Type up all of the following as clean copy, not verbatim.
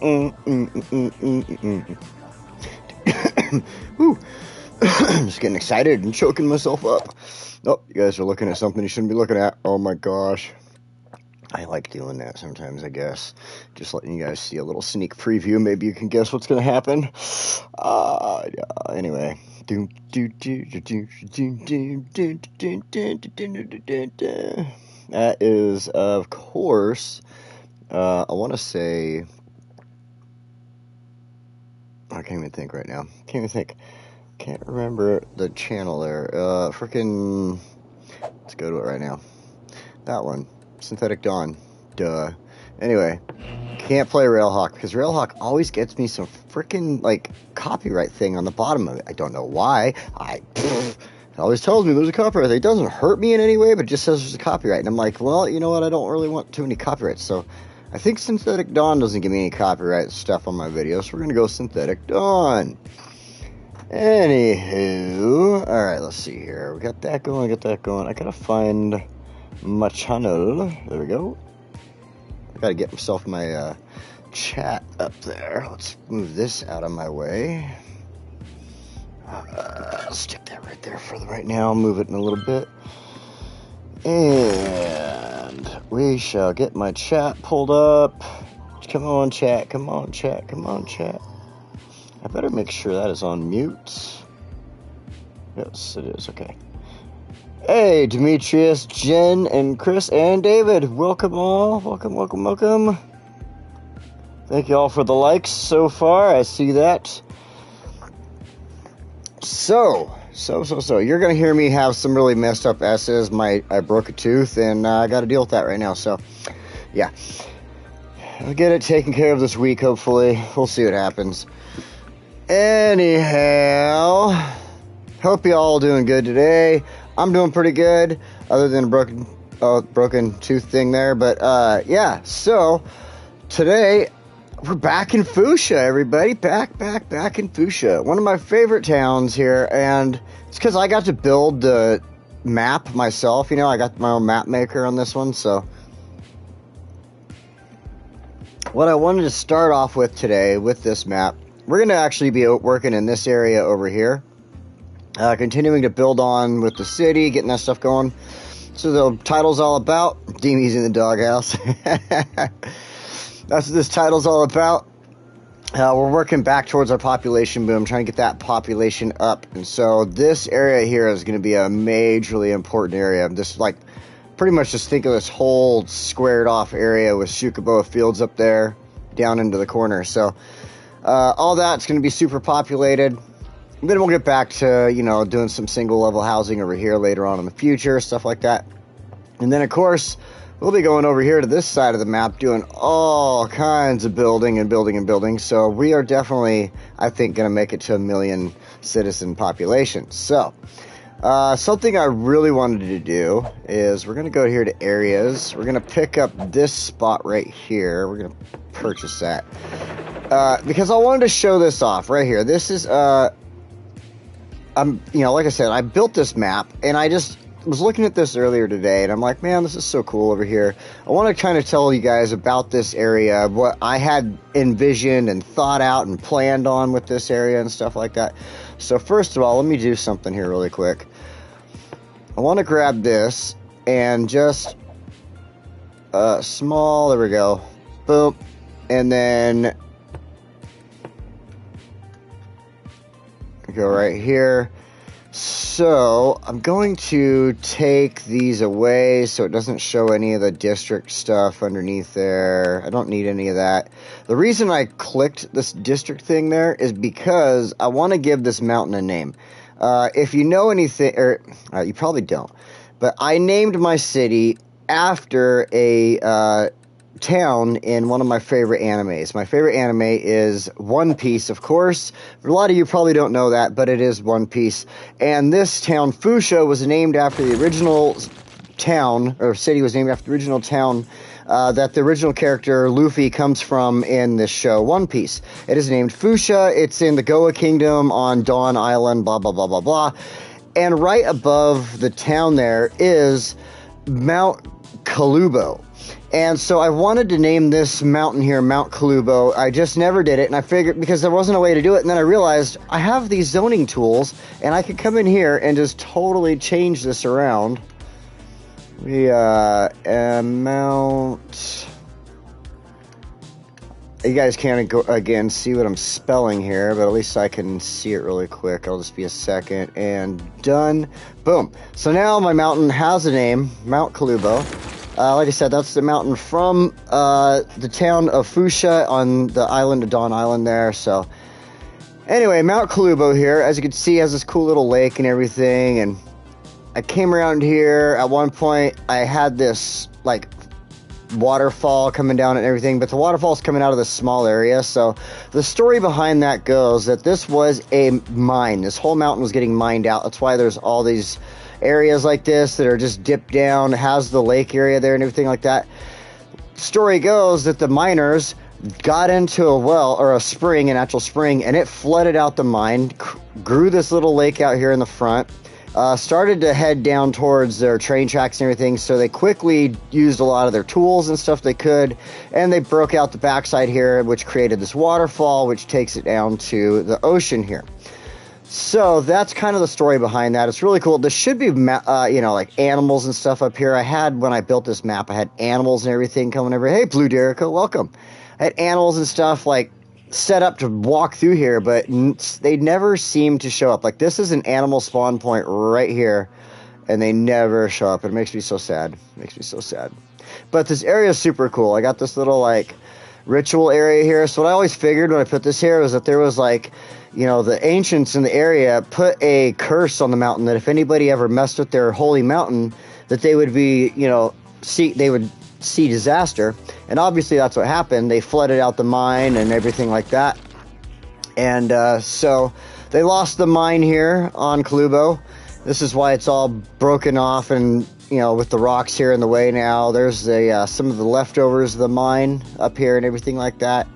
Woo. I'm just getting excited and choking myself up. Oh, you guys are looking at something you shouldn't be looking at. Oh my gosh. I like doing that sometimes, I guess. Just letting you guys see a little sneak preview. Maybe you can guess what's going to happen. Anyway. That is, of course, I want to say... I can't even think right now. Can't remember the channel there. Freaking... Let's go to it right now. That one. Synthetic Dawn. Duh. Anyway, can't play Railhawk because Railhawk always gets me some freaking like copyright thing on the bottom of it. I don't know why. It always tells me there's a copyright. It doesn't hurt me in any way, but it just says there's a copyright. And I'm like, well, you know what? I don't really want too many copyrights. So I think Synthetic Dawn doesn't give me any copyright stuff on my videos. So we're going to go Synthetic Dawn. Anywho, all right, let's see here. We got that going. I gotta find my channel. There we go. I gotta get myself my chat up there. Let's move this out of my way. Stick that right there for right now. Move it in a little bit. And we shall get my chat pulled up. Come on, chat. I better make sure that is on mute. Yes, it is. Okay. Hey, Demetrius, Jen, and Chris, and David. Welcome all. Welcome. Thank you all for the likes so far. I see that. So. You're going to hear me have some really messed up S's. I broke a tooth, and I got to deal with that right now. So, yeah. I'll get it taken care of this week, hopefully. We'll see what happens. Anyhow, hope you all doing good today. I'm doing pretty good, other than a broken tooth thing there. But yeah, so today we're back in Foosha, everybody. Back in Foosha, one of my favorite towns here, and it's because I got to build the map myself. You know, I got my own map maker on this one, so. What I wanted to start off with today with this map, we're going to actually be working in this area over here. Continuing to build on with the city, getting that stuff going. So the title's all about. Deemy's in the doghouse. That's what this title's all about. We're working back towards our population boom, trying to get that population up. And so this area here is going to be a majorly important area. I'm just like, pretty much just think of this whole squared off area with Shukaboa Fields up there, down into the corner. So all that's going to be super populated. Then we'll get back to, you know, doing some single level housing over here later on in the future, stuff like that. And then, of course, we'll be going over here to this side of the map doing all kinds of building. So we are definitely, I think, going to make it to 1 million citizen population. So something I really wanted to do is we're going to go here to areas. We're going to pick up this spot right here. We're going to purchase that. Because I wanted to show this off right here. This is, like I said, I built this map, and I just was looking at this earlier today, and I'm like, man, this is so cool over here. I want to kind of tell you guys about this area, what I had envisioned and thought out and planned on with this area and stuff like that. So first of all, let me do something here really quick. I want to grab this and just small, there we go, boom, and then go right here. So I'm going to take these away so it doesn't show any of the district stuff underneath there. I don't need any of that. The reason I clicked this district thing there is because I want to give this mountain a name. If you know anything, or you probably don't, but I named my city after a town in one of my favorite animes. My favorite anime is One Piece, of course. A lot of you probably don't know that, but it is One Piece. And this town, Foosha, was named after the original town, or city was named after the original town that the original character Luffy comes from in this show, One Piece. It is named Foosha. It's in the Goa Kingdom on Dawn Island, blah, blah, blah, blah, blah. And right above the town there is Mount Kalubo. And so I wanted to name this mountain here Mount Kalubo. I just never did it, and I figured because there wasn't a way to do it, and then I realized I have these zoning tools, and I could come in here and just totally change this around. We Mount. You guys can't go again see what I'm spelling here, but at least I can see it really quick. I'll just be a second and done. Boom. So now my mountain has a name, Mount Kalubo. Like I said, that's the mountain from the town of Foosha on the island of Dawn Island there. So anyway, Mount Kalubo here, as you can see, has this cool little lake and everything. And I came around here at one point. I had this like waterfall coming down and everything, but the waterfall's coming out of this small area. So the story behind that goes that this was a mine. This whole mountain was getting mined out. That's why there's all these areas like this that are just dipped down. It has the lake area there and everything like that. Story goes that the miners got into a well or a spring, an actual spring, and it flooded out the mine, grew this little lake out here in the front, started to head down towards their train tracks and everything. So they quickly used a lot of their tools and stuff they could, and they broke out the backside here, which created this waterfall, which takes it down to the ocean here. So that's kind of the story behind that. It's really cool. There should be, like animals and stuff up here. I had, when I built this map, I had animals and everything coming over. Hey, Blue Derico, welcome. I had animals and stuff like set up to walk through here, but they never seem to show up. Like this is an animal spawn point right here, and they never show up. It makes me so sad. It makes me so sad. But this area is super cool. I got this little like ritual area here. So what I always figured when I put this here was that there was like, the ancients in the area put a curse on the mountain that if anybody ever messed with their holy mountain, that they would be, they would see disaster. And obviously that's what happened. They flooded out the mine and everything like that. And so they lost the mine here on Kalubo. This is why it's all broken off and, with the rocks here in the way now. There's some of the leftovers of the mine up here and everything like that.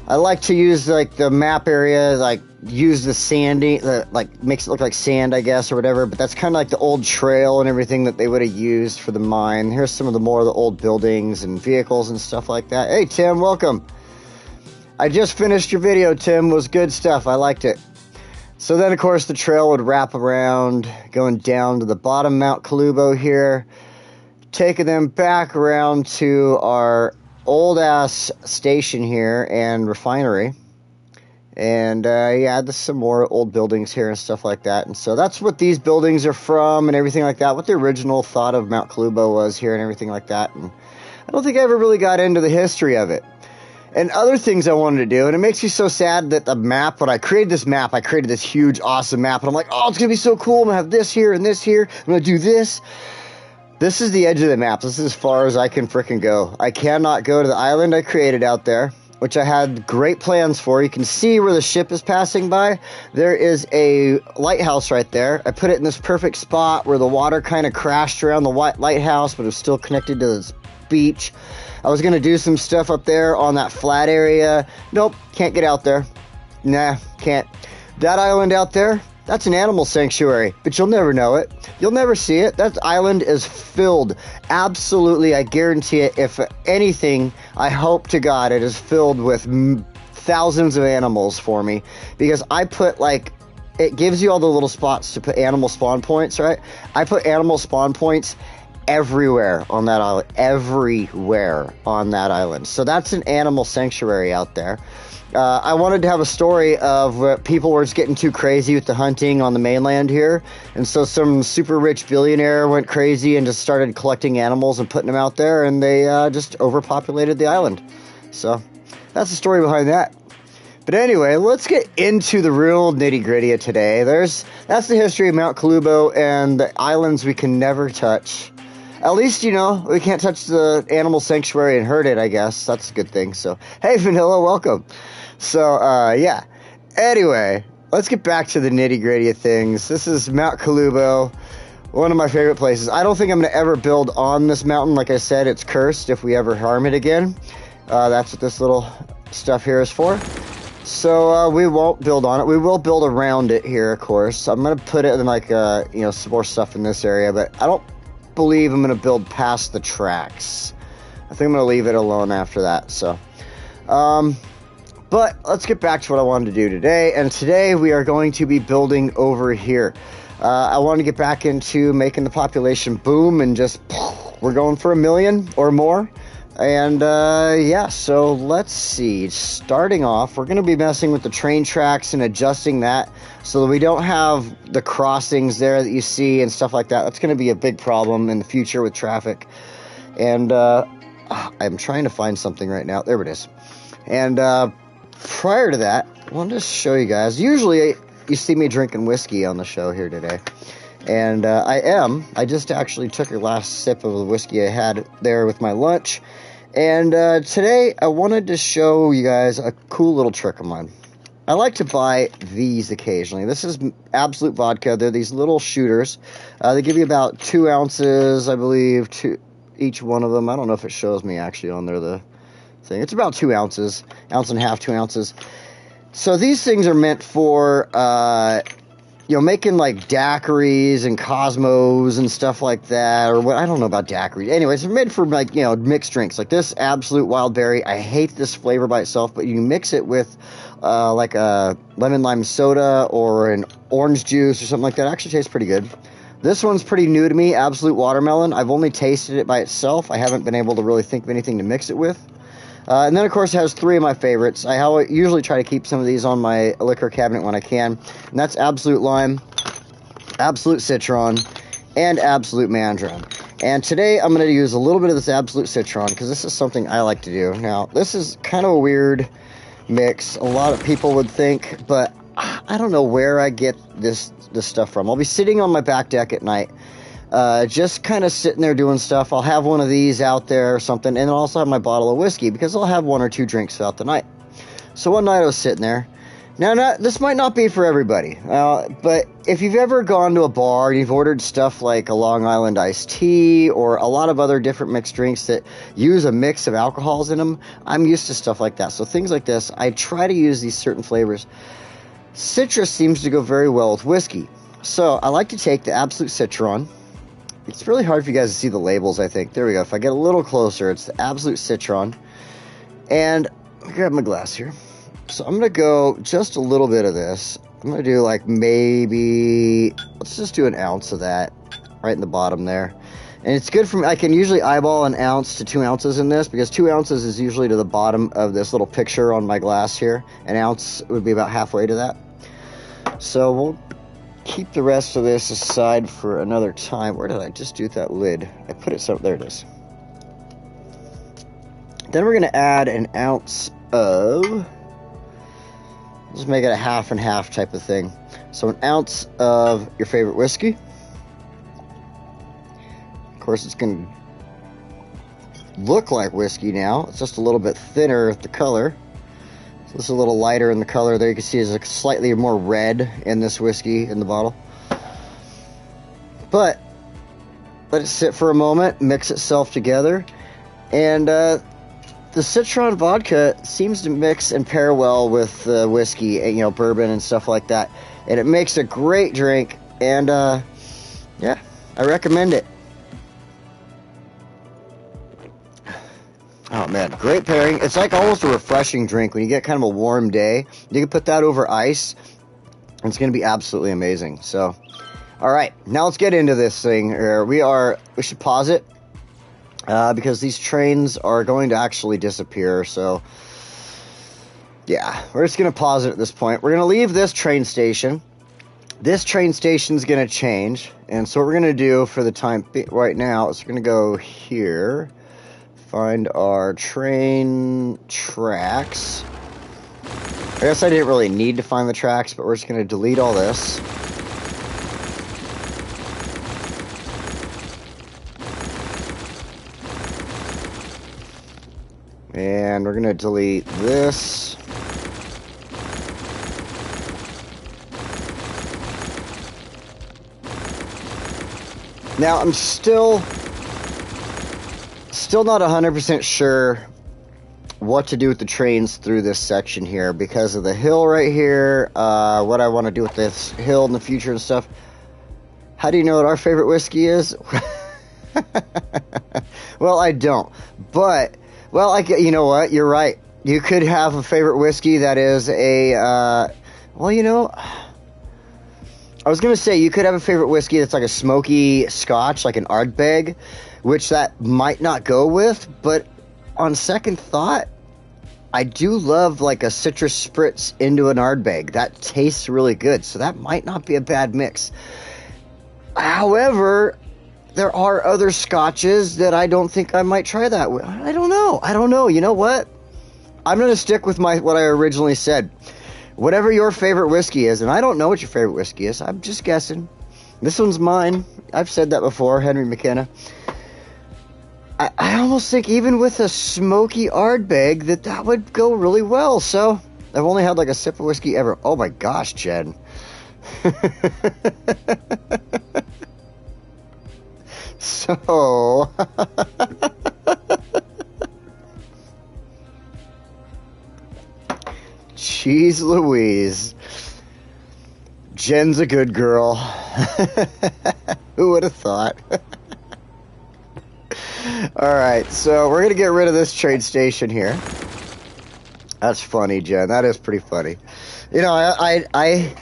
I like to use like the map area, like use the sandy, like makes it look like sand, I guess, or whatever. But that's kind of like the old trail and everything that they would have used for the mine. Here's some of the more of the old buildings and vehicles and stuff like that. Hey, Tim, welcome. I just finished your video, Tim. It was good stuff. I liked it. So then, of course, the trail would wrap around, going down to the bottom Mount Kalubo here, taking them back around to our old-ass station here and refinery. And, there's some more old buildings here and stuff like that. And so that's what these buildings are from and everything like that, what the original thought of Mount Kalubo was here and everything like that. And I don't think I ever really got into the history of it. And other things I wanted to do, and it makes me so sad that the map, when I created this map, I created this huge, awesome map, and I'm like, oh, it's going to be so cool. I'm going to have this here and this here. I'm going to do this. This is the edge of the map. This is as far as I can frickin' go. I cannot go to the island I created out there, which I had great plans for. You can see where the ship is passing by. There is a lighthouse right there. I put it in this perfect spot where the water kind of crashed around the lighthouse, but it was still connected to this beach. I was going to do some stuff up there on that flat area. Nope, can't get out there. Nah, can't. That island out there, that's an animal sanctuary, but you'll never know it. You'll never see it. That island is filled. Absolutely, I guarantee it. If anything, I hope to God it is filled with thousands of animals for me. Because I put, it gives you all the little spots to put animal spawn points, right? I put animal spawn points everywhere on that island. Everywhere on that island. So that's an animal sanctuary out there. I wanted to have a story of people were just getting too crazy with the hunting on the mainland here. And so some super rich billionaire went crazy and just started collecting animals and putting them out there. And they just overpopulated the island. So that's the story behind that. But anyway, let's get into the real nitty-gritty of today. That's the history of Mount Kalubo and the islands we can never touch. At least, we can't touch the animal sanctuary and hurt it, I guess. That's a good thing. So, hey, Vanilla, welcome. So, anyway, let's get back to the nitty-gritty of things. This is Mount Kalubo, one of my favorite places. I don't think I'm going to ever build on this mountain. Like I said, it's cursed if we ever harm it again. That's what this little stuff here is for. So, we won't build on it. We will build around it here, of course. I'm going to put it in, some more stuff in this area, but I don't believe I'm going to build past the tracks. I think I'm going to leave it alone after that. So, but let's get back to what I wanted to do today. And today we are going to be building over here. I want to get back into making the population boom and just, we're going for 1 million or more. And yeah, so let's see. Starting off, we're going to be messing with the train tracks and adjusting that so that we don't have the crossings there that you see and stuff like that. That's going to be a big problem in the future with traffic. And I'm trying to find something right now. There it is. And prior to that, I wanted to show you guys. Usually you see me drinking whiskey on the show here today. And I just actually took a last sip of the whiskey I had there with my lunch. And today I wanted to show you guys a cool little trick of mine. I like to buy these occasionally. This is Absolute Vodka. They're these little shooters. They give you about 2 ounces, I believe, each one of them. I don't know if it shows me actually on there the thing. It's about 2 ounces, ounce and a half, 2 ounces. So these things are meant for making like daiquiris and Cosmos and stuff like that, or what, I don't know about daiquiris. Anyways, they're made for like, mixed drinks. Like this Absolute Wild Berry, I hate this flavor by itself, but you mix it with like a lemon lime soda or an orange juice or something like that. It actually tastes pretty good. This one's pretty new to me, Absolute Watermelon. I've only tasted it by itself. I haven't been able to really think of anything to mix it with. And then, of course, it has 3 of my favorites. I usually try to keep some of these on my liquor cabinet when I can. And that's Absolute Lime, Absolute Citron, and Absolute Mandarin. And today, I'm going to use a little bit of this Absolute Citron, because this is something I like to do. Now, this is kind of a weird mix, a lot of people would think, but I don't know where I get this stuff from. I'll be sitting on my back deck at night, just kind of sitting there doing stuff. I'll have one of these out there or something, and I'll also have my bottle of whiskey because I'll have 1 or 2 drinks throughout the night. So one night I was sitting there. Now, this might not be for everybody, but if you've ever gone to a bar and you've ordered stuff like a Long Island iced tea or a lot of other different mixed drinks that use a mix of alcohols in them, I'm used to stuff like that. So things like this, I try to use these certain flavors. Citrus seems to go very well with whiskey. So I like to take the Absolute Citron. It's really hard for you guys to see the labels, I think. There we go. If I get a little closer, it's the Absolute Citron. And let me grab my glass here. So I'm going to go just a little bit of this. I'm going to do like maybe, let's just do an ounce of that right in the bottom there. And it's good for me. I can usually eyeball an ounce to 2 ounces in this because 2 ounces is usually to the bottom of this little picture on my glass here. An ounce would be about halfway to that. So we'll keep the rest of this aside for another time. Where did I just do that lid? I put it so, there it is. Then we're going to add an ounce of, let's make it a half and half type of thing. So an ounce of your favorite whiskey. Of course, it's going to look like whiskey now. It's just a little bit thinner with the color. So this is a little lighter in the color. There you can see is slightly more red in this whiskey in the bottle. But let it sit for a moment, mix itself together. And the Citron vodka seems to mix and pair well with whiskey, and, bourbon and stuff like that. And it makes a great drink. And yeah, I recommend it. Oh man, great pairing. It's like almost a refreshing drink when you get kind of a warm day. You can put that over ice, and it's going to be absolutely amazing. So, all right, now let's get into this thing. We should pause it because these trains are going to actually disappear. So, yeah, we're just going to pause it at this point. We're going to leave this train station. This train station is going to change, and so what we're going to do for the time right now is we're going to go here. Find our train tracks. I guess I didn't really need to find the tracks, but we're just going to delete all this. And we're going to delete this. Now, I'm still not 100% sure what to do with the trains through this section here because of the hill right here, what I want to do with this hill in the future and stuff. How do you know what our favorite whiskey is? Well, I don't. But, well, you know what? You're right. You could have a favorite whiskey that is a, well, you know, I was going to say you could have a favorite whiskey that's like a smoky scotch, like an Ardbeg, which that might not go with, but on second thought, I do love like a citrus spritz into an Ardbeg. That tastes really good, so that might not be a bad mix. However, there are other scotches that I don't think I might try that with. I don't know. You know what? I'm going to stick with what I originally said. Whatever your favorite whiskey is, and I don't know what your favorite whiskey is. I'm just guessing. This one's mine. I've said that before, Henry McKenna. I almost think even with a smoky Ardbeg that would go really well. So I've only had like a sip of whiskey ever. Oh my gosh, Jen. So jeez Louise. Jen's a good girl. Who would have thought? Alright, so we're going to get rid of this train station here. That's funny, Jen. That is pretty funny. You know, I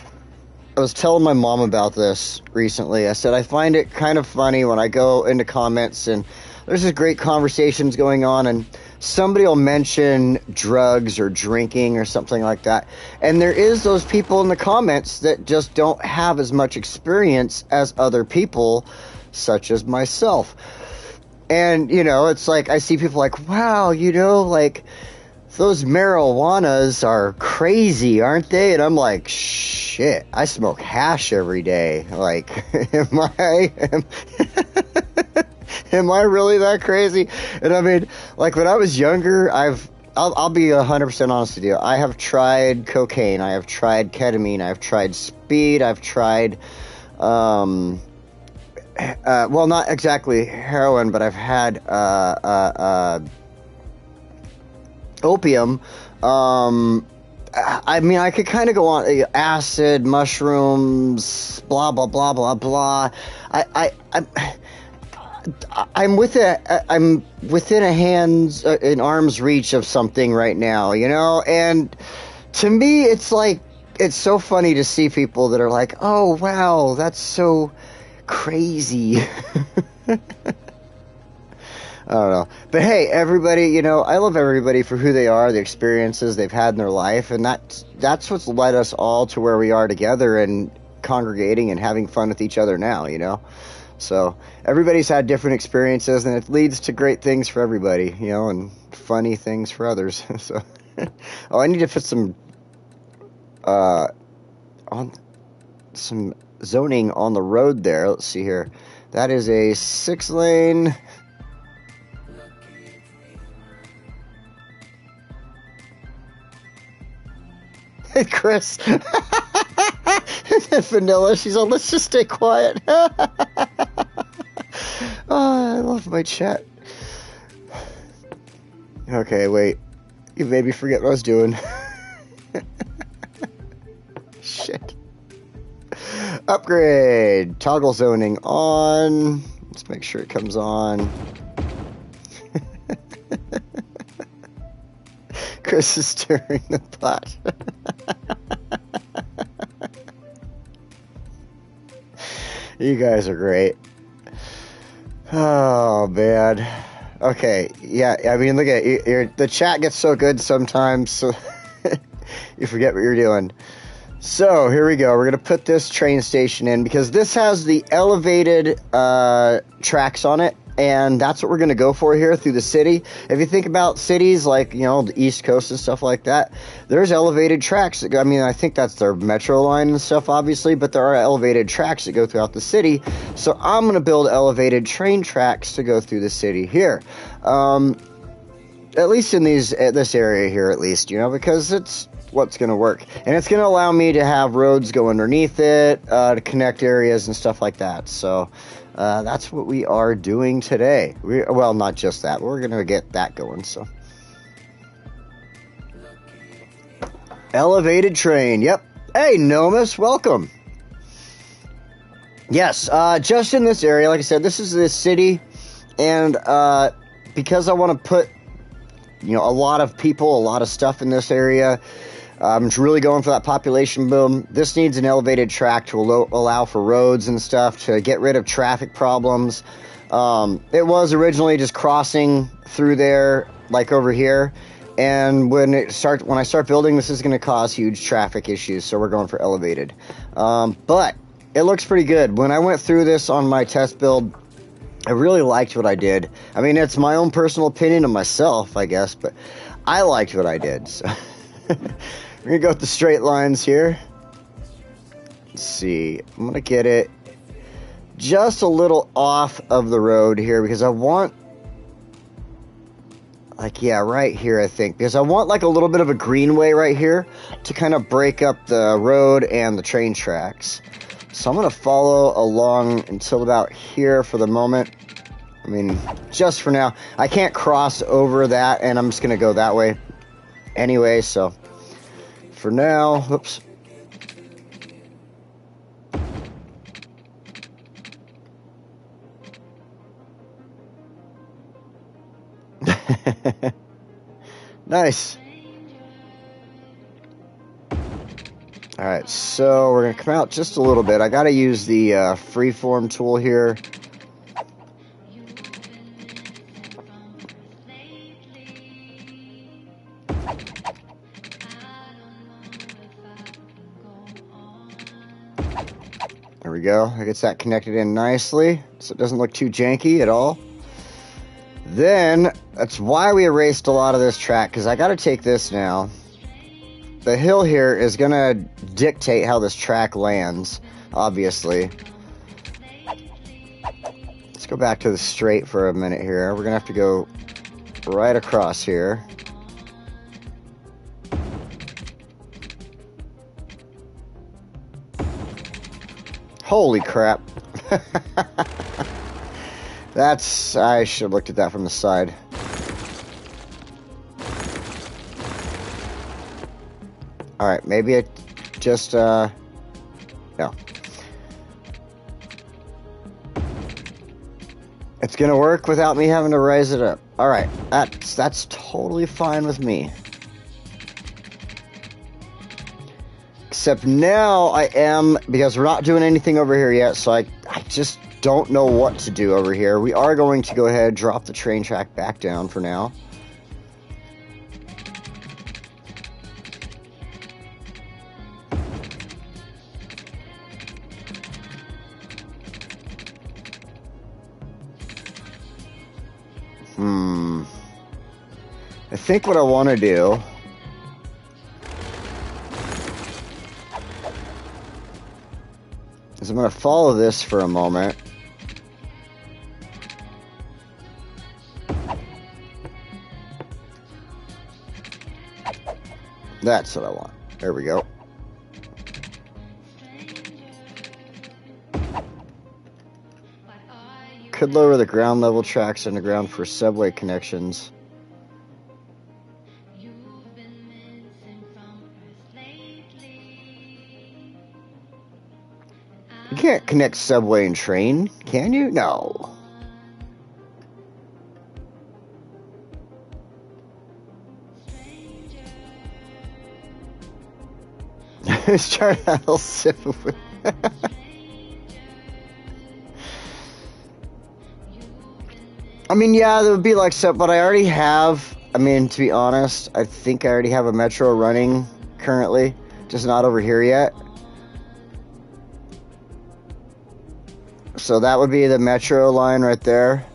was telling my mom about this recently. I said I find it kind of funny when I go into comments and there's just great conversations going on and somebody will mention drugs or drinking or something like that. And there is those people in the comments that just don't have as much experience as other people, such as myself. And, you know, it's like I see people like, wow, you know, like those marijuanas are crazy, aren't they? And I'm like, shit, I smoke hash every day. Like, am I really that crazy? And I mean, like when I was younger, I'll be 100% honest with you. I have tried cocaine. I have tried ketamine. I've tried speed. I've tried, well, not exactly heroin, but I've had, opium. I mean, I could kind of go on acid, mushrooms, blah, blah, blah, blah, blah. I'm within a hand's, in arm's reach of something right now, you know? And to me, it's like, it's so funny to see people that are like, oh, wow, that's so crazy. I don't know. But hey, everybody, you know, I love everybody for who they are, the experiences they've had in their life, and that's what's led us all to where we are together and congregating and having fun with each other now, you know? So everybody's had different experiences, and it leads to great things for everybody, you know, and funny things for others. So, oh, I need to put some on some zoning on the road there. Let's see here. That is a 6-lane. Hey, Chris. Vanilla, she's on, let's just stay quiet. Oh, I love my chat. Okay, wait. You made me forget what I was doing. Shit. Upgrade. Toggle zoning on. Let's make sure it comes on. Chris is stirring the pot. You guys are great. Oh, man. Okay, yeah, I mean, look at it. The chat gets so good sometimes, so you forget what you're doing. So, here we go. We're going to put this train station in, because this has the elevated tracks on it, and that's what we're going to go for here through the city. If you think about cities like, you know, the East Coast and stuff like that, there's elevated tracks. I mean, I think that's their metro line and stuff, obviously, but there are elevated tracks that go throughout the city. So I'm going to build elevated train tracks to go through the city here. At least in this area here, at least, you know, because it's what's going to work. And it's going to allow me to have roads go underneath it, to connect areas and stuff like that. So that's what we are doing today. Well, not just that. We're going to get that going. So, elevated train. Yep. Hey, Nomus, welcome. Yes, just in this area, like I said, this is the city, and because I want to put, you know, a lot of people, a lot of stuff in this area. I'm really going for that population boom. This needs an elevated track to allow for roads and stuff, to get rid of traffic problems. It was originally just crossing through there, like over here. And when I start building, this is going to cause huge traffic issues. So we're going for elevated. But it looks pretty good. When I went through this on my test build, I really liked what I did. I mean, it's my own personal opinion of myself, I guess, but I liked what I did. So we're going to go with the straight lines here. Let's see. I'm going to get it just a little off of the road here because I want, like, yeah, right here, I think. Because I want, like, a little bit of a greenway right here to kind of break up the road and the train tracks. So I'm going to follow along until about here for the moment. I mean, just for now. I can't cross over that, and I'm just going to go that way anyway. So for now, whoops. Nice. Alright, so we're going to come out just a little bit. I got to use the freeform tool here. There we go. That gets that connected in nicely, so it doesn't look too janky at all. Then, that's why we erased a lot of this track, because I got to take this now. The hill here is going to dictate how this track lands, obviously. Let's go back to the straight for a minute here. We're going to have to go right across here. Holy crap. I should have looked at that from the side. Alright, maybe I just, no. It's gonna work without me having to raise it up. Alright, that's totally fine with me. Except now I am, because we're not doing anything over here yet, so I just don't know what to do over here. We are going to go ahead and drop the train track back down for now. I think what I want to do is I'm going to follow this for a moment. That's what I want. There we go. Could lower the ground level tracks underground for subway connections. You can't connect subway and train, can you? No. It's trying to little sip of it. I mean, yeah, there would be like stuff, but I already have, I mean, to be honest, I think I already have a metro running currently, just not over here yet. So that would be the metro line right there,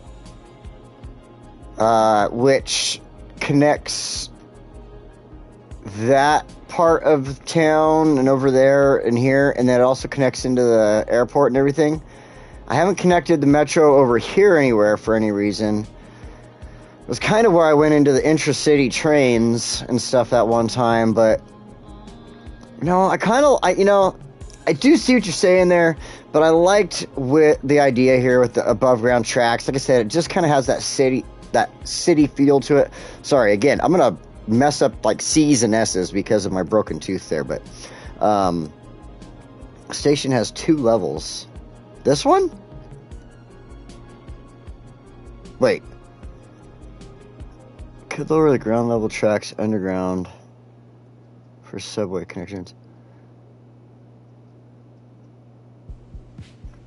which connects that part of town and over there and here, and then it also connects into the airport and everything. I haven't connected the metro over here anywhere for any reason. It was kind of where I went into the intra-city trains and stuff that one time, but you know, I do see what you're saying there, but I liked with the idea here with the above ground tracks. Like I said, it just kind of has that city feel to it. Sorry, again, I'm gonna mess up like C's and S's because of my broken tooth there, but station has 2 levels. This one? Wait. Could lower the ground level tracks underground for subway connections.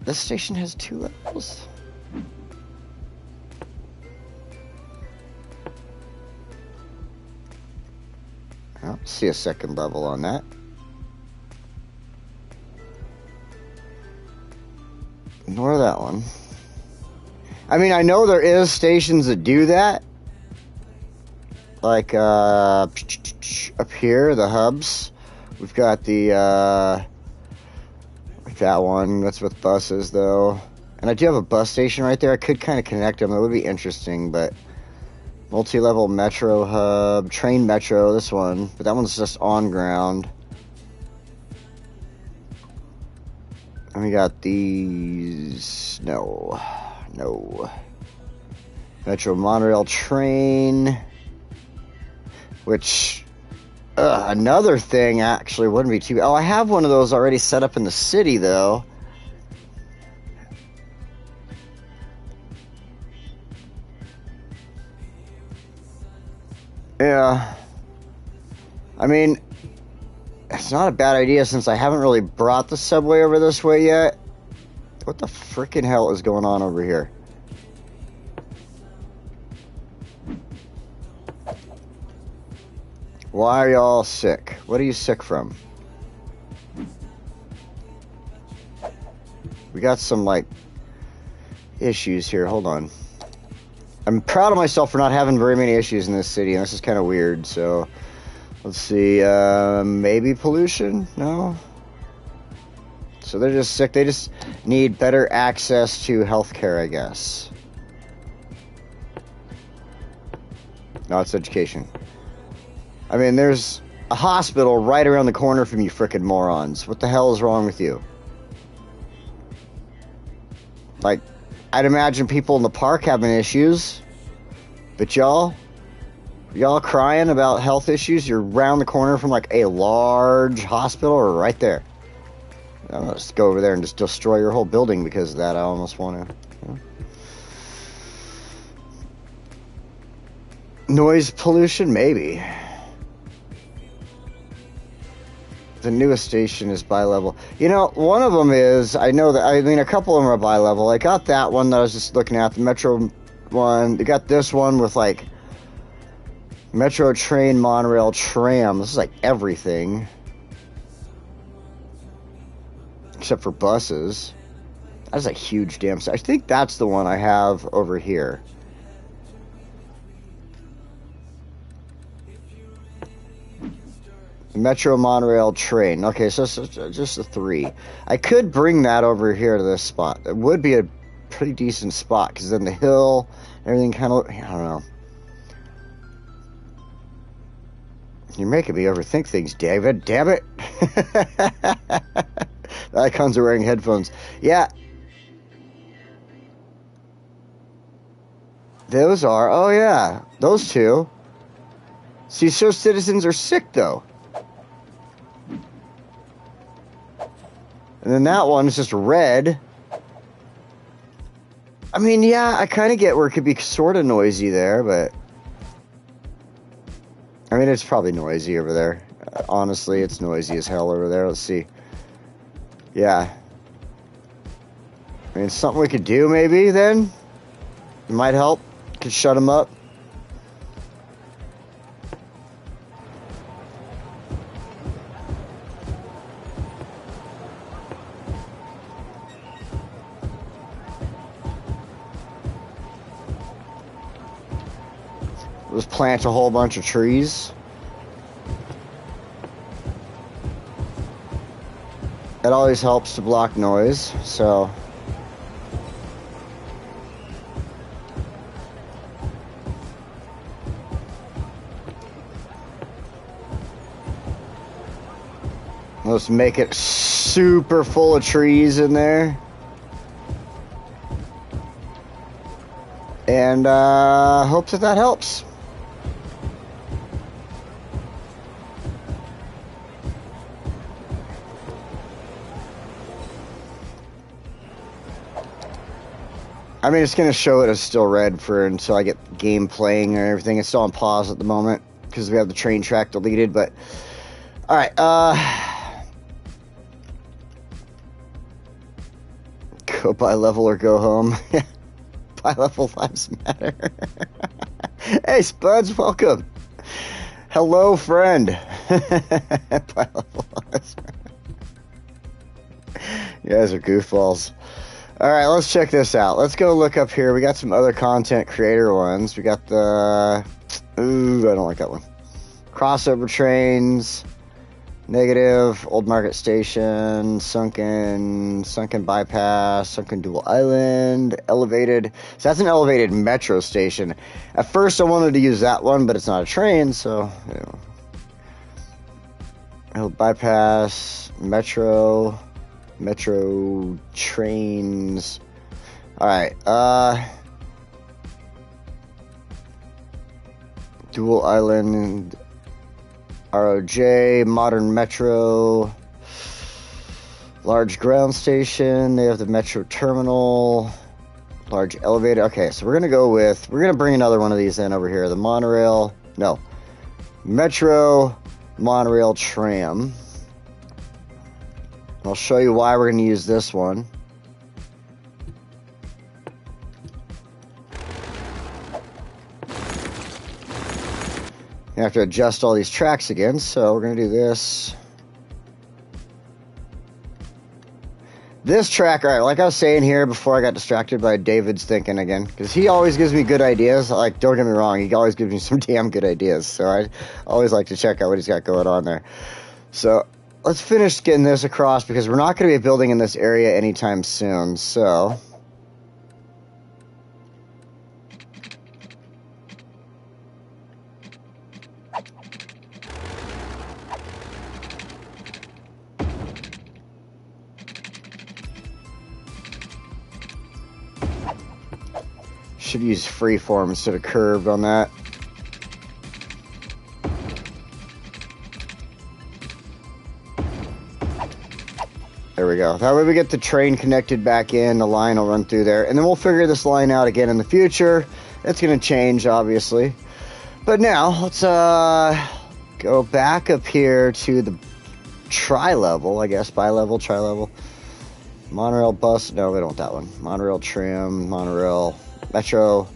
This station has 2 levels. I don't see a second level on that. Nor that one. I mean, I know there is stations that do that. Like, up here, the hubs. We've got the, like that one. That's with buses, though. And I do have a bus station right there. I could kind of connect them. It would be interesting, but... Multi-level metro hub. Train metro, this one. But that one's just on ground. And we got these... No. Metro monorail train. Which... another thing, actually, wouldn't be too... Oh, I have one of those already set up in the city, though. Yeah. I mean, it's not a bad idea since I haven't really brought the subway over this way yet. What the frickin' hell is going on over here? Why are y'all sick? What are you sick from? We got some, like, issues here. Hold on. I'm proud of myself for not having very many issues in this city, and this is kind of weird, so... Let's see, maybe pollution? No? So they're just sick. They just need better access to healthcare, I guess. No, it's education. I mean, there's a hospital right around the corner from you frickin' morons. What the hell is wrong with you? Like, I'd imagine people in the park having issues. But y'all crying about health issues? You're around the corner from, like, a large hospital or right there. I'll just go over there and just destroy your whole building because of that. I almost want to... You know. Noise pollution? Maybe. The newest station is bi-level. You know, one of them is... I know that... I mean, a couple of them are bi-level. I got that one that I was just looking at. The Metro one. They got this one with, like... Metro, train, monorail, tram. This is like everything. Except for buses. That's a huge damn... I think that's the one I have over here. Metro, monorail, train. Okay, so it's just a 3. I could bring that over here to this spot. It would be a pretty decent spot, because then the hill, everything kind of... I don't know. You're making me overthink things, David. Damn it. The icons are wearing headphones. Yeah. Those are... Oh, yeah. Those two. See, so citizens are sick, though. And then that one is just red. I mean, yeah, I kind of get where it could be sort of noisy there, but... I mean, it's probably noisy over there. Honestly, it's noisy as hell over there. Let's see. Yeah. I mean, something we could do, maybe, then? It might help. Could shut them up. Let's plant a whole bunch of trees. It always helps to block noise, so... Let's make it super full of trees in there. And, hope that helps. I mean, it's going to show it as still red for until I get game playing and everything. It's still on pause at the moment because we have the train track deleted, but... Alright, go by level or go home. By level lives matter. Hey, Spuds, welcome. Hello, friend. By level lives matter. You guys are goofballs. Alright, let's check this out. Let's go look up here. We got some other content creator ones. We got the... Ooh, I don't like that one. Crossover trains... Negative, Old Market Station, Sunken Bypass, Sunken Dual Island, Elevated. So that's an elevated metro station. At first I wanted to use that one, but it's not a train, so, you know. Bypass, Metro trains. Alright, Dual Island... ROJ, Modern Metro, Large Ground Station, they have the Metro Terminal, Large Elevator. Okay, so we're going to bring another one of these in over here, the Metro Monorail Tram. I'll show you why we're going to use this one. You have to adjust all these tracks again, so we're going to do this. This track, alright, like I was saying here before I got distracted by David's thinking again, because he always gives me good ideas. Like, don't get me wrong, he always gives me some damn good ideas, so I always like to check out what he's got going on there. So, let's finish getting this across, because we're not going to be building in this area anytime soon, so... Should use freeform instead of curved on that. There we go. That way we get the train connected back in, the line will run through there, and then we'll figure this line out again in the future. It's going to change, obviously. But now, let's go back up here to the tri-level, I guess, bi-level, tri-level. Monorail bus, no, we don't want that one. Monorail tram, monorail... Metro.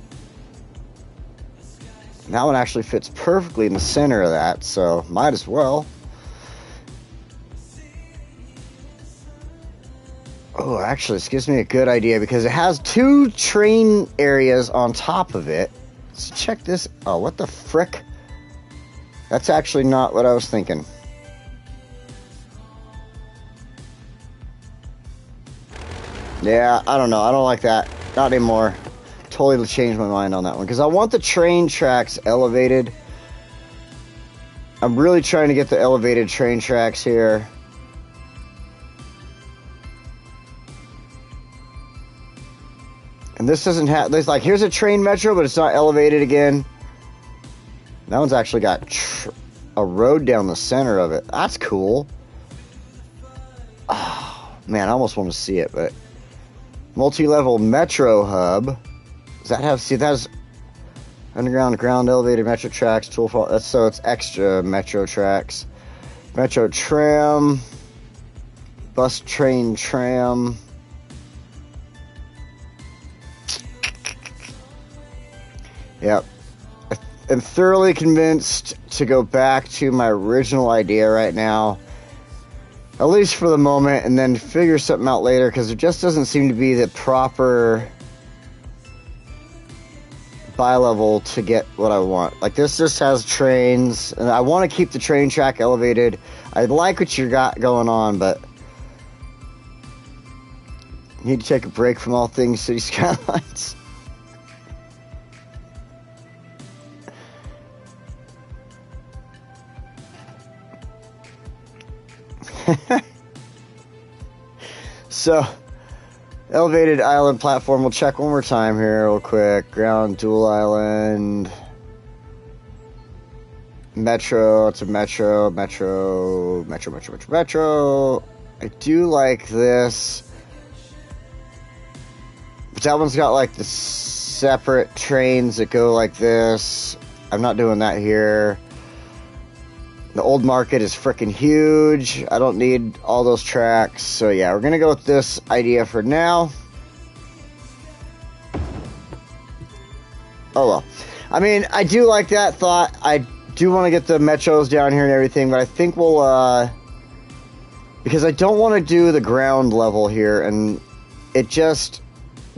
That one actually fits perfectly in the center of that, so might as well. Oh, actually, this gives me a good idea because it has two train areas on top of it. So check this. Oh, what the frick? That's actually not what I was thinking. Yeah, I don't know. I don't like that. Not anymore. Totally changed my mind on that one because I want the train tracks elevated. I'm really trying to get the elevated train tracks here. And this doesn't have, there's like, here's a train metro, but it's not elevated again. That one's actually got a road down the center of it. That's cool. Oh, man, I almost want to see it, but multi-level metro hub. Does that have, see, that has underground, ground, elevated metro tracks, tool fall, that's, so it's extra metro tracks. Metro tram, bus, train, tram. Yep. I'm thoroughly convinced to go back to my original idea right now, at least for the moment, and then figure something out later, because there just doesn't seem to be the proper bi-level to get what I want. Like, this just has trains, and I want to keep the train track elevated. I like what you got going on, but you need to take a break from all things City Skylines. So, elevated island platform, we'll check one more time here real quick. Ground, dual island, metro, it's a metro. I do like this. But that one's got like the separate trains that go like this. I'm not doing that here. The old market is freaking huge. I don't need all those tracks. So yeah, we're gonna go with this idea for now. Oh well. I mean, I do like that thought. I do want to get the metros down here and everything, but I think we'll, because I don't want to do the ground level here, and it just,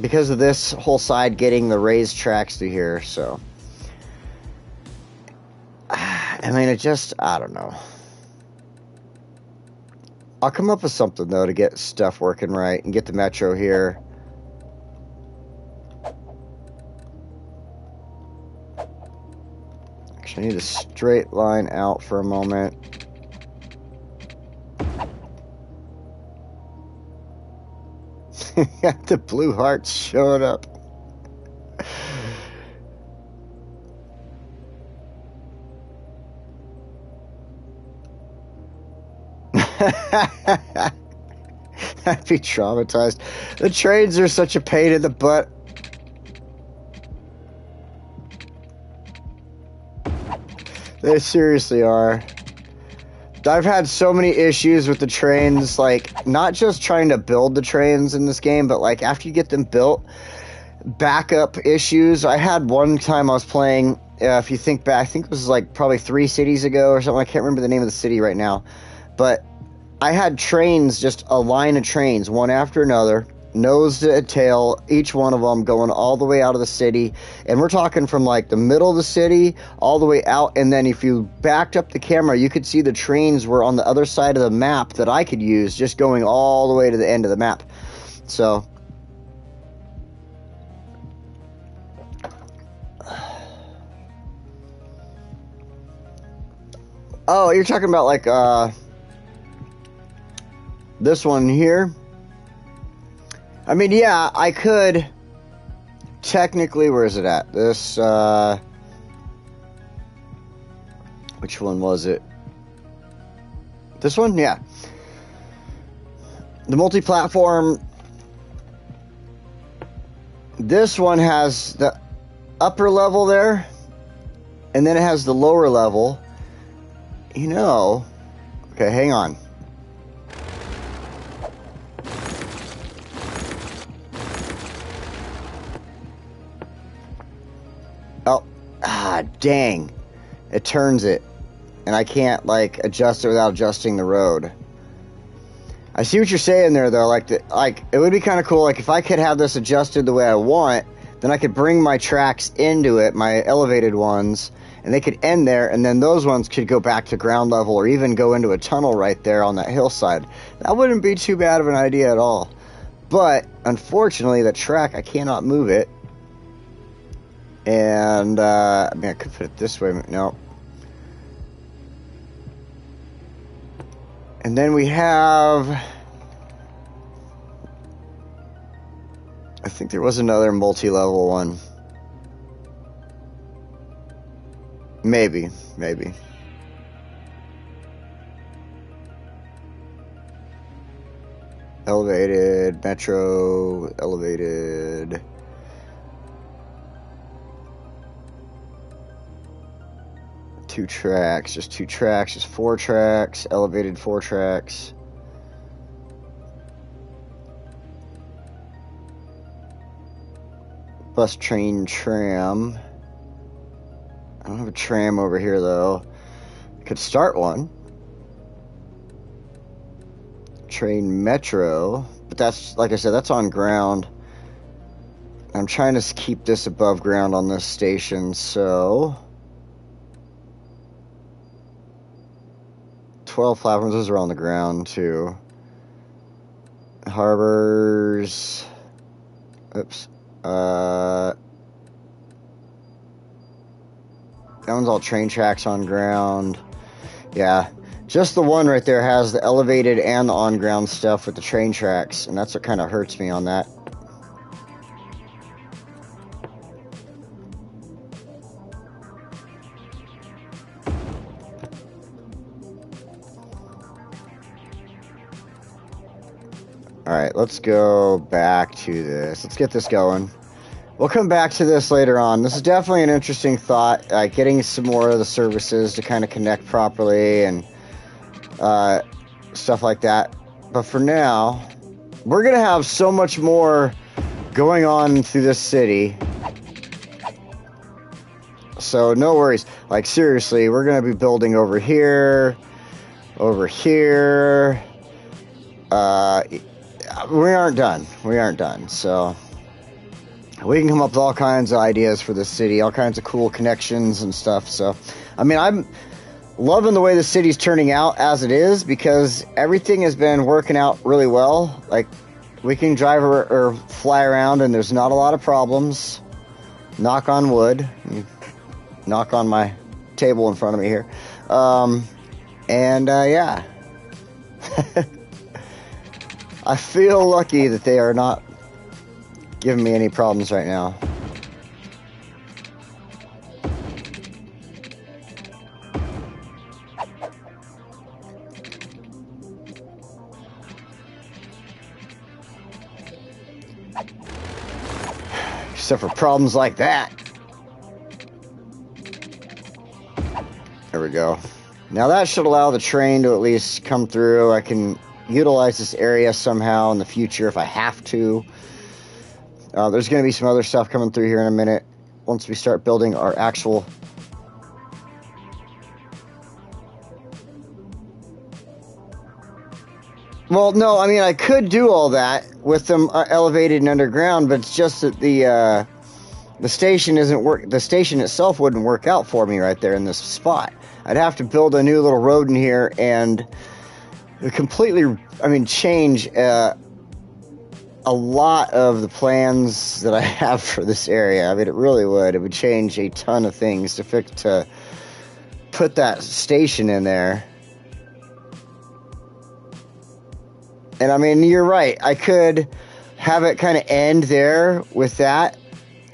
because of this whole side getting the raised tracks through here, so. I mean, it just, I don't know. I'll come up with something, though, to get stuff working right and get the metro here. Actually, I need a straight line out for a moment. Got the blue hearts showing up. I'd be traumatized. The trains are such a pain in the butt. They seriously are. I've had so many issues with the trains, like, not just trying to build the trains in this game, but, like, after you get them built, backup issues. I had one time I was playing, if you think back, I think it was, like, probably 3 cities ago or something. I can't remember the name of the city right now. But I had trains, just a line of trains, one after another, nose to tail, each one of them going all the way out of the city. And we're talking from like the middle of the city all the way out. And then if you backed up the camera, you could see the trains were on the other side of the map that I could use, just going all the way to the end of the map. So oh, you're talking about like this one here. I mean, yeah, I could technically, where is it at? This, which one was it? This one? Yeah. The multi-platform. This one has the upper level there, and then it has the lower level. You know, okay, hang on. Oh, dang. It turns it. And I can't, like, adjust it without adjusting the road. I see what you're saying there, though. Like, it would be kind of cool, like, if I could have this adjusted the way I want, then I could bring my tracks into it, my elevated ones, and they could end there, and then those ones could go back to ground level or even go into a tunnel right there on that hillside. That wouldn't be too bad of an idea at all. But, unfortunately, the track, I cannot move it. And, I mean, I could put it this way, no. And then we have, I think there was another multi-level one. Maybe. Elevated, metro, elevated. Two tracks, just 4 tracks, elevated 4 tracks. Bus, train, tram. I don't have a tram over here though. I could start one. Train, metro, but that's, like I said, that's on ground. I'm trying to keep this above ground on this station, so 12 platforms, those are on the ground too. Harbors. Oops. That one's all train tracks on ground. Yeah. Just the one right there has the elevated and the on-ground stuff with the train tracks, and that's what kind of hurts me on that. Alright, let's go back to this. Let's get this going. We'll come back to this later on. This is definitely an interesting thought, getting some more of the services to kind of connect properly and stuff like that. But for now, we're going to have so much more going on through this city. So no worries. Like, seriously, we're going to be building over here, over here. We aren't done. We aren't done. So we can come up with all kinds of ideas for this city, all kinds of cool connections and stuff. So, I mean, I'm loving the way the city's turning out as it is, because everything has been working out really well. Like, we can drive or fly around and there's not a lot of problems. Knock on wood. Knock on my table in front of me here. Yeah. I feel lucky that they are not giving me any problems right now. Except for problems like that. There we go. Now that should allow the train to at least come through. I can utilize this area somehow in the future if I have to. There's going to be some other stuff coming through here in a minute once we start building our actual... Well, no, I mean, I could do all that with them elevated and underground, but it's just that the station isn't work. The station itself wouldn't work out for me right there in this spot. I'd have to build a new little road in here and completely, I mean, change a lot of the plans that I have for this area. I mean, it really would. It would change a ton of things to put that station in there. And I mean, you're right. I could have it kind of end there with that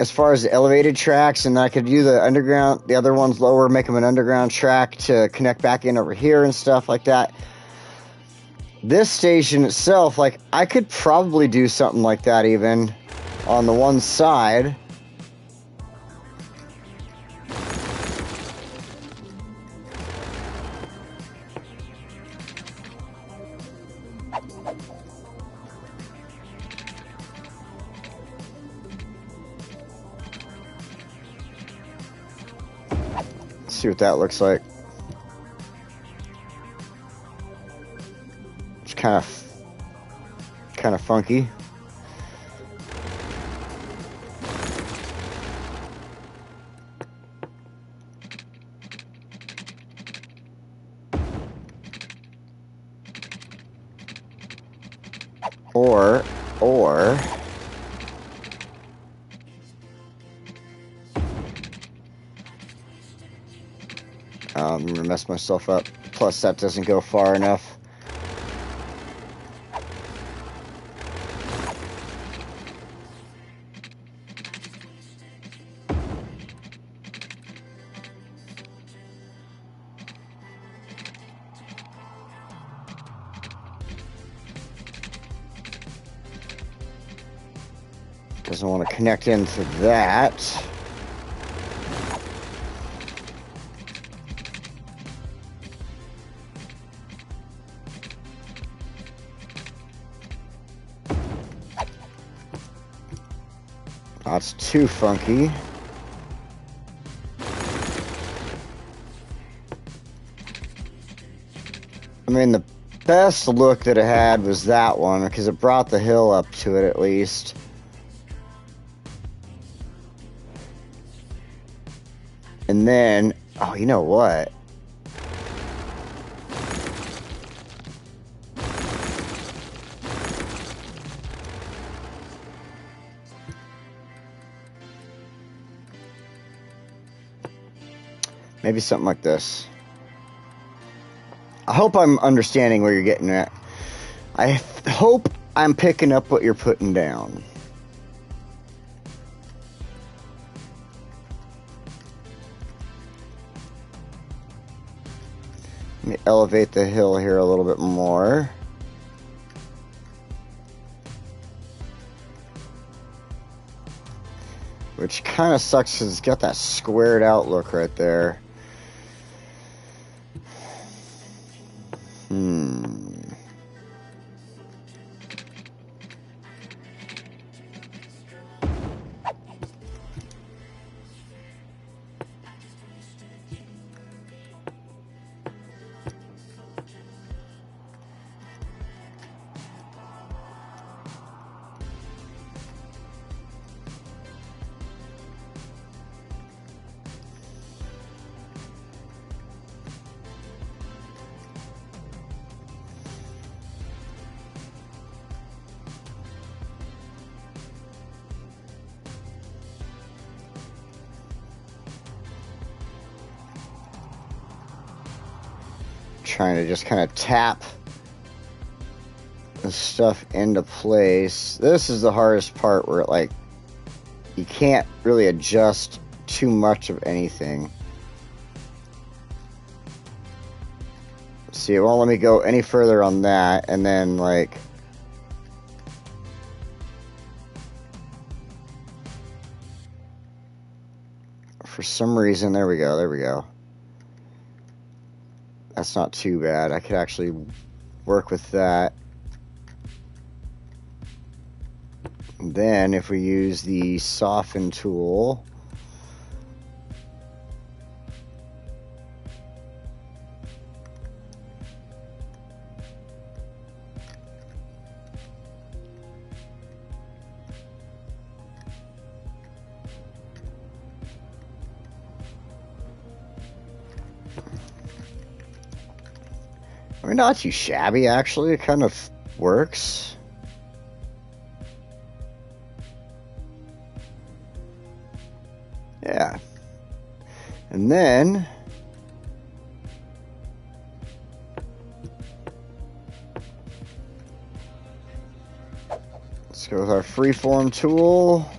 as far as the elevated tracks, and I could do the underground, the other ones lower, make them an underground track to connect back in over here and stuff like that. This station itself, like, I could probably do something like that even on the one side. See what that looks like. It's kind of funky. Or I'm gonna mess myself up. Plus, that doesn't go far enough. Doesn't want to connect into that. That's too funky. I mean, the best look that it had was that one, because it brought the hill up to it at least. And then, oh, you know what? Maybe something like this. I hope I'm understanding where you're getting at. I hope I'm picking up what you're putting down. Let me elevate the hill here a little bit more. which kind of sucks because it's got that squared out look right there. Trying to just kind of tap the stuff into place. This is the hardest part where like you can't really adjust too much of anything. See, it won't let me go any further on that, and then like for some reason, there we go. That's not too bad. I could actually work with that. And then if we use the soften tool, I mean, not too shabby, actually. It kind of works. Yeah. And then let's go with our freeform tool.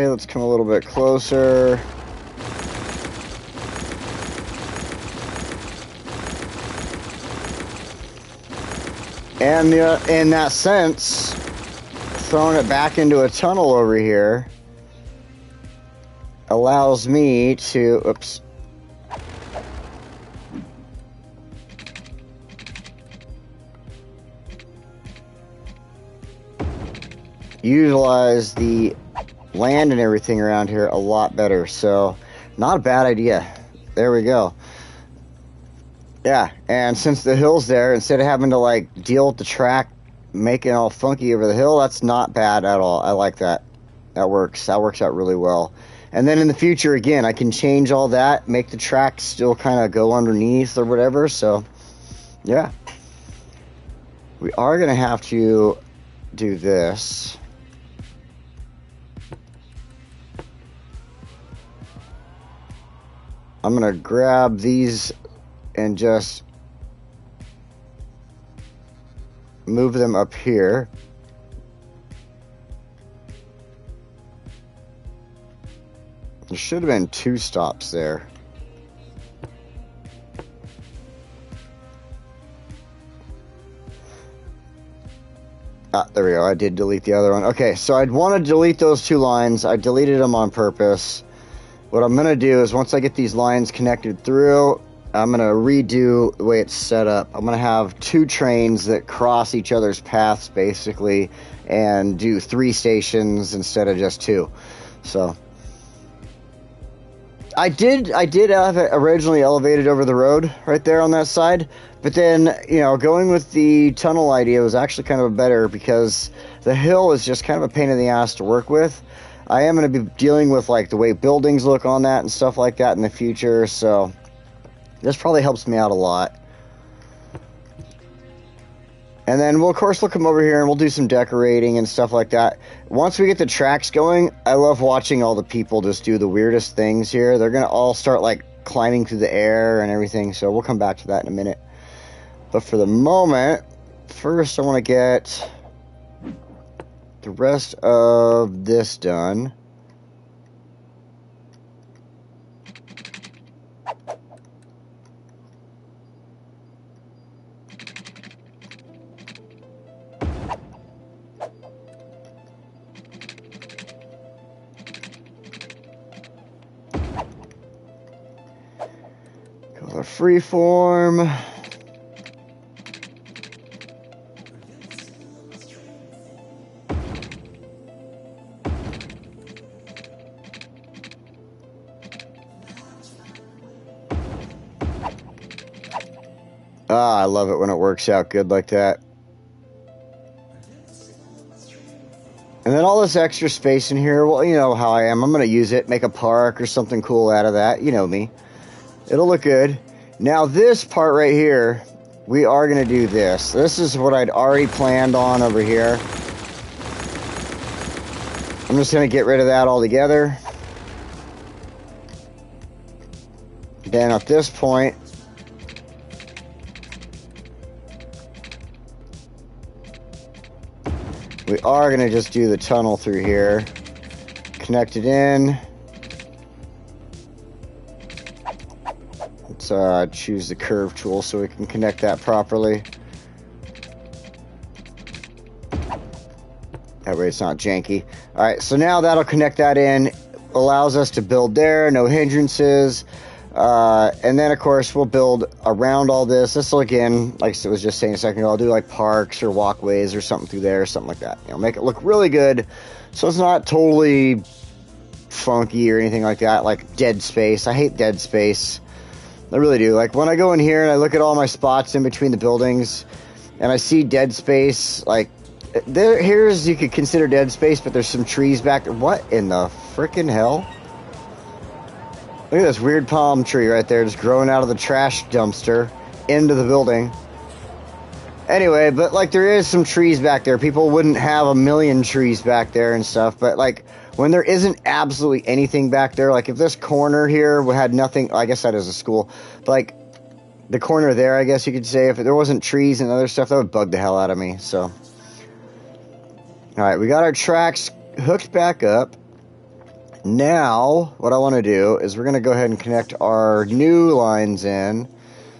Let's come a little bit closer. And in that sense, throwing it back into a tunnel over here allows me to, oops. Utilize the land and everything around here a lot better. So not a bad idea. There we go. Yeah, and since the hill's there, instead of having to like deal with the track making it all funky over the hill, that's not bad at all. I like that. That works out really well. And then in the future, again, I can change all that, make the track still kind of go underneath or whatever. So yeah, we are gonna have to do this. I'm going to grab these and just move them up here. There should have been 2 stops there. Ah, there we go. I did delete the other one. Okay, so I'd want to delete those 2 lines. I deleted them on purpose. What I'm going to do is once I get these lines connected through, I'm going to redo the way it's set up. I'm going to have 2 trains that cross each other's paths, basically, and do 3 stations instead of just 2. So I did have it originally elevated over the road right there on that side, but then, you know, going with the tunnel idea was actually kind of better because the hill is just kind of a pain in the ass to work with. I am going to be dealing with like the way buildings look on that and stuff like that in the future, so this probably helps me out a lot. And then we'll, of course, we'll come over here and we'll do some decorating and stuff like that. Once we get the tracks going, I love watching all the people just do the weirdest things here. They're going to all start like climbing through the air and everything, so we'll come back to that in a minute. But for the moment, first I want to get the rest of this done. Color freeform. Ah, I love it when it works out good like that. And then all this extra space in here, well, you know how I am. I'm going to use it, make a park or something cool out of that. You know me. It'll look good. Now this part right here, we are going to do this. This is what I'd already planned on over here. I'm just going to get rid of that altogether. Then at this point, we are going to just do the tunnel through here. Connect it in. Let's choose the curve tool so we can connect that properly. That way it's not janky. Alright, so now that'll connect that in. Allows us to build there, no hindrances. And then, of course, we'll build around all this. This will, again, like I was just saying a second ago, I'll do like parks or walkways or something through there, something like that. You know, make it look really good so it's not totally funky or anything like that, like dead space. I hate dead space. I really do. Like, when I go in here and I look at all my spots in between the buildings and I see dead space, like, here's, you could consider dead space, but there's some trees back there. What in the frickin' hell? Look at this weird palm tree right there just growing out of the trash dumpster into the building. Anyway, but like there is some trees back there. People wouldn't have a million trees back there and stuff. But like when there isn't absolutely anything back there, like if this corner here had nothing, I guess that is a school. But like the corner there, I guess you could say, if there wasn't trees and other stuff, that would bug the hell out of me. So, all right, we got our tracks hooked back up. Now, what I want to do is we're going to go ahead and connect our new lines in.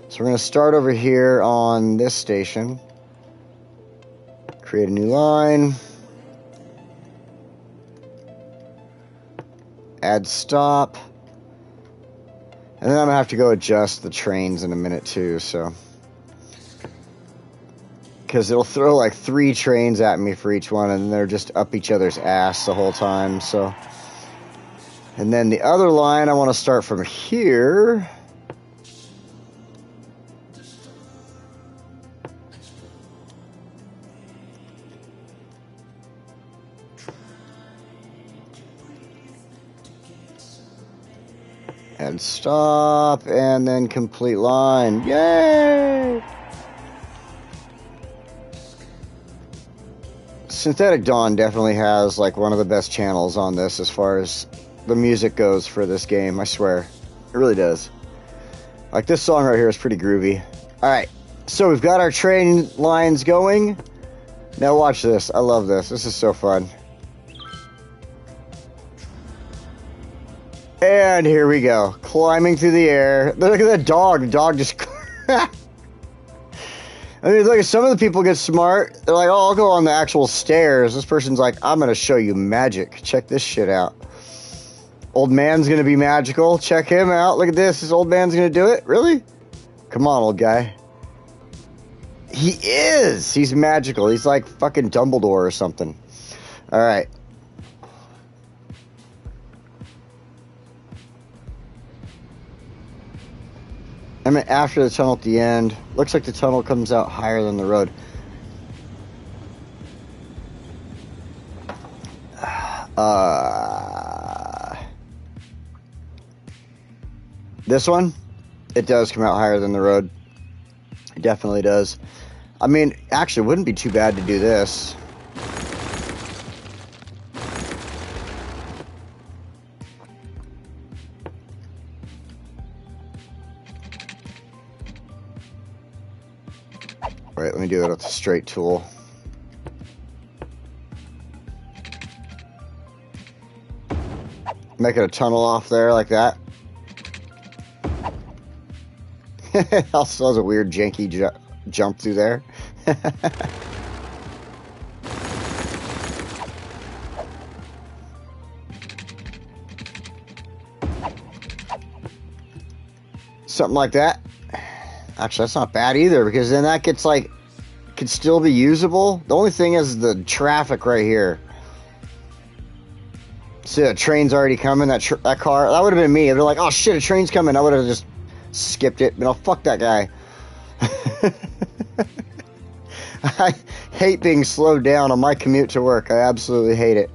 So we're going to start over here on this station. Create a new line. Add stop. And then I'm going to have to go adjust the trains in a minute too, so. Because it'll throw like 3 trains at me for each one, and they're just up each other's ass the whole time, so. And then the other line, I want to start from here. And stop, and then complete line. Yay! Synthetic Dawn definitely has like one of the best channels on this as far as the music goes for this game, I swear. It really does. Like, this song right here is pretty groovy. Alright, so we've got our train lines going. Now watch this. I love this. This is so fun. And here we go. Climbing through the air. Look at that dog. The dog just... I mean, look, some of the people get smart. They're like, oh, I'll go on the actual stairs. This person's like, I'm going to show you magic. Check this shit out. Old man's going to be magical. Check him out. Look at this. This old man's going to do it? Really? Come on, old guy. He is. He's magical. He's like fucking Dumbledore or something. All right. I mean, after the tunnel at the end. Looks like the tunnel comes out higher than the road. This one, it does come out higher than the road. It definitely does. I mean, actually, it wouldn't be too bad to do this. All right, let me do it with the straight tool. Making a tunnel off there like that. Also has a weird janky jump through there. Something like that. Actually, that's not bad either, because then that gets like, could still be usable. The only thing is the traffic right here. See, a train's already coming. That car, that would have been me. They're like, oh shit, a train's coming. I would have just skipped it. But no, fuck that guy. I hate being slowed down on my commute to work. I absolutely hate it.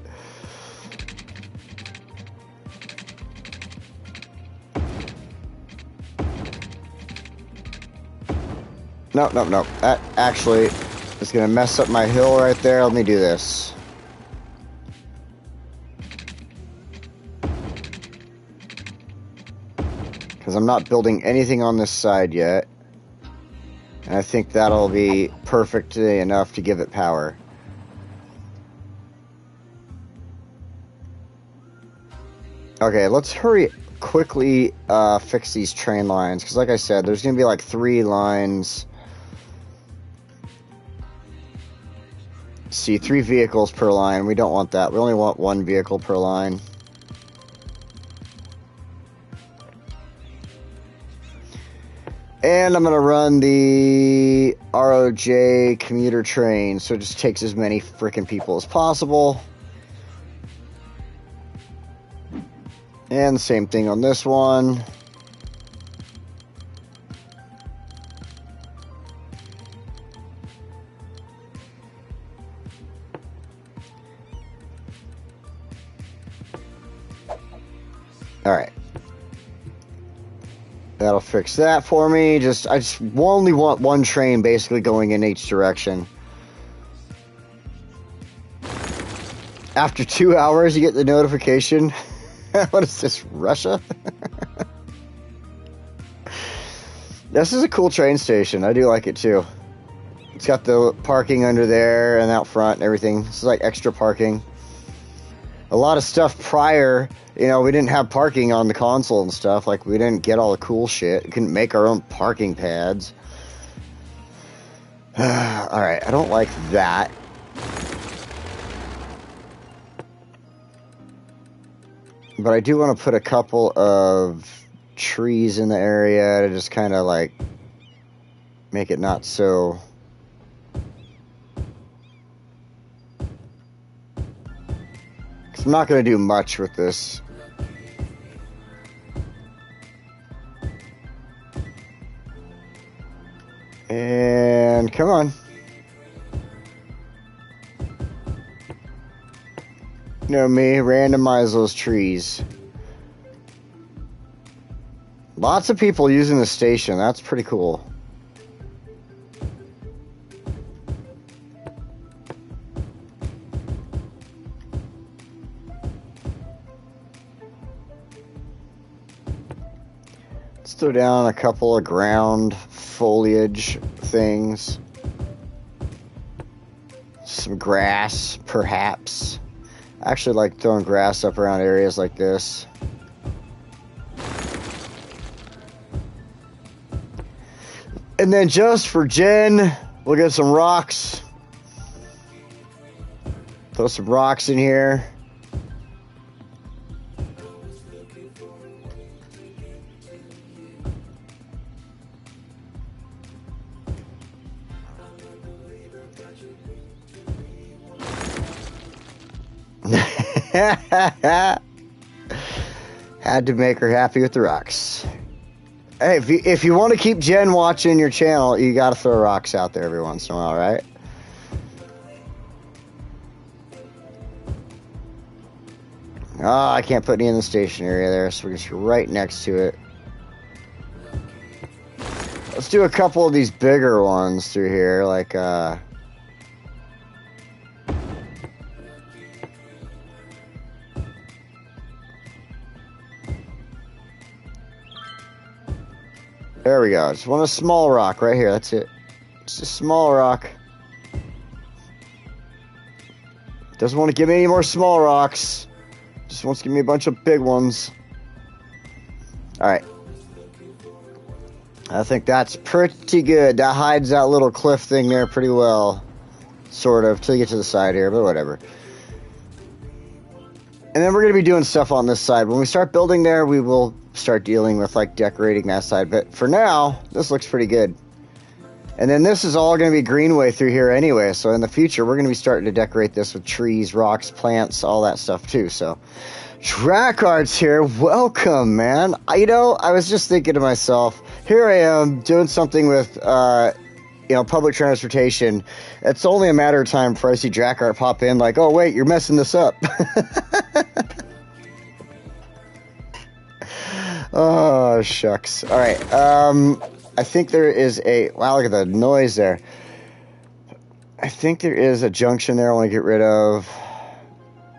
No. That actually is going to mess up my hill right there. Let me do this. Because I'm not building anything on this side yet. And I think that'll be perfectly enough to give it power. Okay, let's hurry quickly fix these train lines. Because like I said, there's going to be like 3 lines. See, 3 vehicles per line. We don't want that. We only want 1 vehicle per line. And I'm going to run the ROJ commuter train, so it just takes as many freaking people as possible. And the same thing on this one. Alright. That'll fix that for me. I just only want 1 train basically going in each direction. After 2 hours, you get the notification. What is this, Russia? This is a cool train station. I do like it too. It's got the parking under there and out front and everything. This is like extra parking. A lot of stuff prior, you know, we didn't have parking on the console and stuff. Like, we didn't get all the cool shit. We couldn't make our own parking pads. Alright, I don't like that. But I do want to put a couple of trees in the area to just kind of, like, make it not so... I'm not going to do much with this. And come on. You know me, randomize those trees. Lots of people using the station. That's pretty cool. Let's throw down a couple of ground foliage things. Some grass, perhaps. I actually like throwing grass up around areas like this. And then just for Jen, we'll get some rocks. Throw some rocks in here. Had to make her happy with the rocks. Hey, if you want to keep Jen watching your channel, you got to throw rocks out there every once in a while, right? Oh, I can't put any in the station area there, so we're just right next to it. Let's do a couple of these bigger ones through here, like, there we go. Just want a small rock right here. That's it. Just a small rock. Doesn't want to give me any more small rocks. Just wants to give me a bunch of big ones. Alright. I think that's pretty good. That hides that little cliff thing there pretty well. Sort of, till you get to the side here, but whatever. And then we're going to be doing stuff on this side. When we start building there, we will start dealing with, like, decorating that side. But for now, this looks pretty good. And then this is all going to be greenway through here anyway. So in the future, we're going to be starting to decorate this with trees, rocks, plants, all that stuff too. So, Track Arts here. Welcome, man. I was just thinking to myself, here I am doing something with, public transportation. It's only a matter of time before I see Track Art pop in like, oh, wait, you're messing this up. Oh, shucks. All right. I think there is a... Wow, look at the noise there. I think there is a junction there I want to get rid of.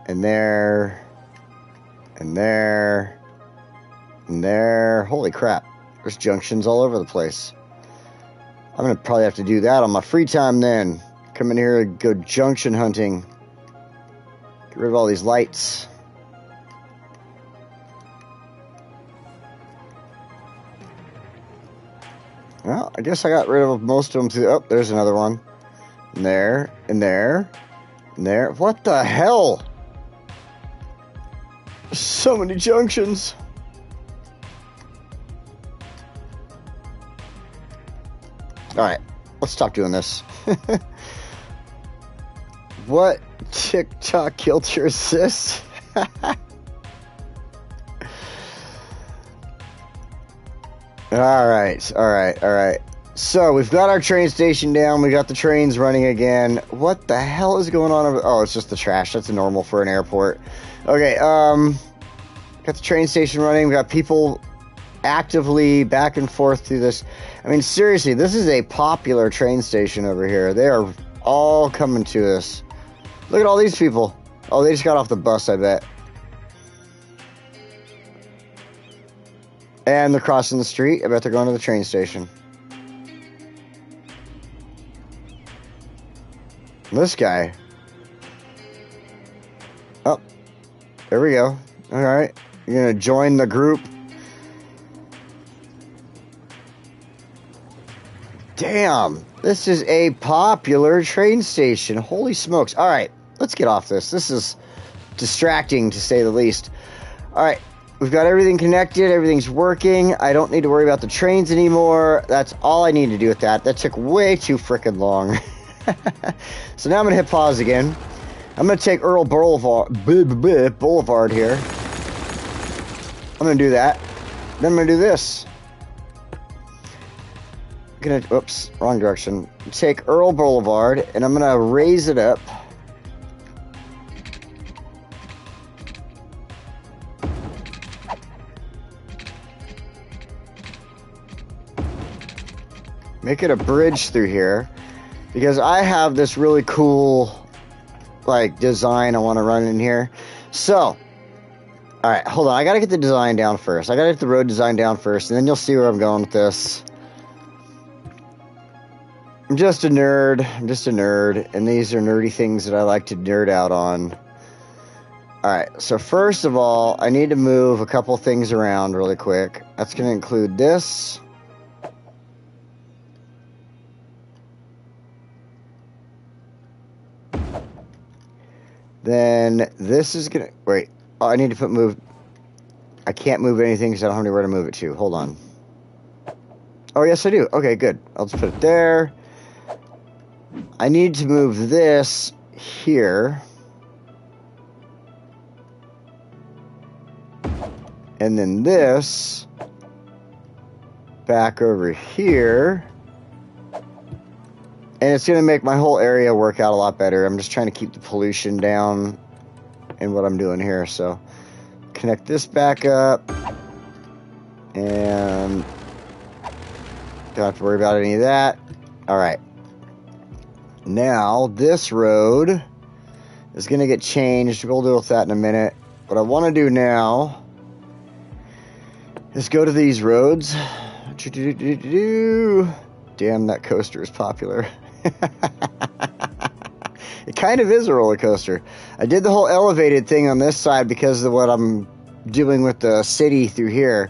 And there. And there. And there. Holy crap. There's junctions all over the place. I'm going to probably have to do that on my free time then. Come in here and go junction hunting. Get rid of all these lights. Well, I guess I got rid of most of them too. Oh, there's another one. And there, and there, and there. What the hell? So many junctions. Alright, let's stop doing this. What TikTok kilter is this? Alright. So, we've got our train station down. We got the trains running again. What the hell is going on over... Oh, it's just the trash. That's normal for an airport. Okay, got the train station running. We got people actively back and forth through this. I mean, seriously, this is a popular train station over here. They are all coming to us. Look at all these people. Oh, they just got off the bus, I bet. And they're crossing the street. I bet they're going to the train station. This guy. Oh, there we go. All right. You're going to join the group. Damn. This is a popular train station. Holy smokes. All right. Let's get off this. This is distracting, to say the least. All right. We've got everything connected. Everything's working. I don't need to worry about the trains anymore. That's all I need to do with that. That took way too frickin' long. So now I'm going to hit pause again. I'm going to take Earl Boulevard here. I'm going to do that. Then I'm going to do this. Oops, wrong direction. Take Earl Boulevard, and I'm going to raise it up. Make it a bridge through here, because I have this really cool, like, design I want to run in here. So, alright, hold on. I got to get the design down first. I got to get the road design down first, and then you'll see where I'm going with this. I'm just a nerd, and these are nerdy things that I like to nerd out on. Alright, so first of all, I need to move a couple things around really quick. That's going to include this. Then this is going to... Wait. Oh, I need to move... I can't move anything because I don't have anywhere to move it to. Hold on. Oh, yes, I do. Okay, good. I'll just put it there. I need to move this here. And then this back over here. And it's going to make my whole area work out a lot better. I'm just trying to keep the pollution down in what I'm doing here. So, connect this back up. And don't have to worry about any of that. Alright. Now, this road is going to get changed. We'll deal with that in a minute. What I want to do now is go to these roads. Damn, that coaster is popular. It kind of is a roller coaster. I did the whole elevated thing on this side because of what I'm doing with the city through here.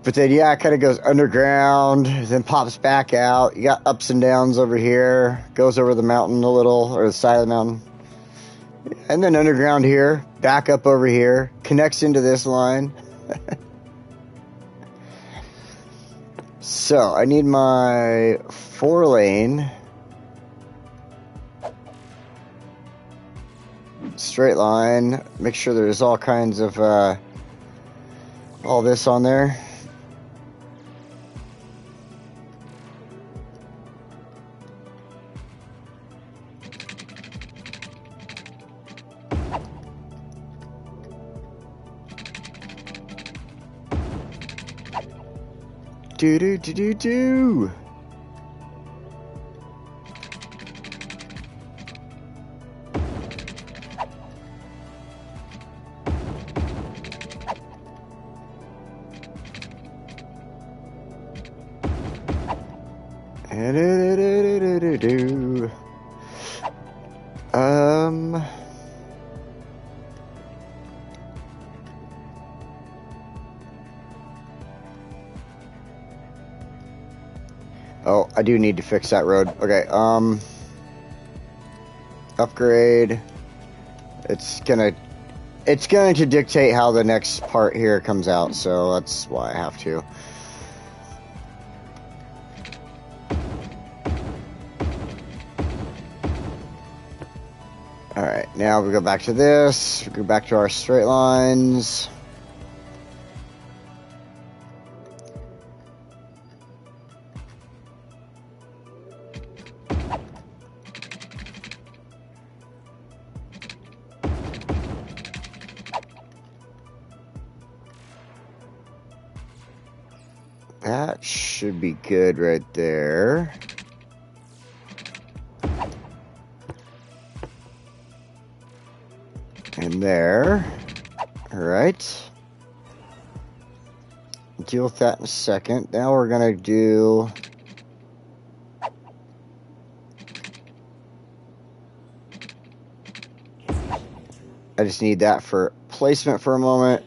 But then, yeah, it kind of goes underground, then pops back out. You got ups and downs over here. Goes over the mountain a little, or the side of the mountain. And then underground here. Back up over here. Connects into this line. So, I need my 4-lane. Straight line. Make sure there's all kinds of, all this on there. Do do do do do. Oh, I do need to fix that road. Okay, upgrade. It's going to dictate how the next part here comes out, so that's why I have to. Alright, now we go back to this. We go back to our straight lines. That should be good right there. And there. Alright. Deal with that in a second. Now we're going to do... I just need that for placement for a moment.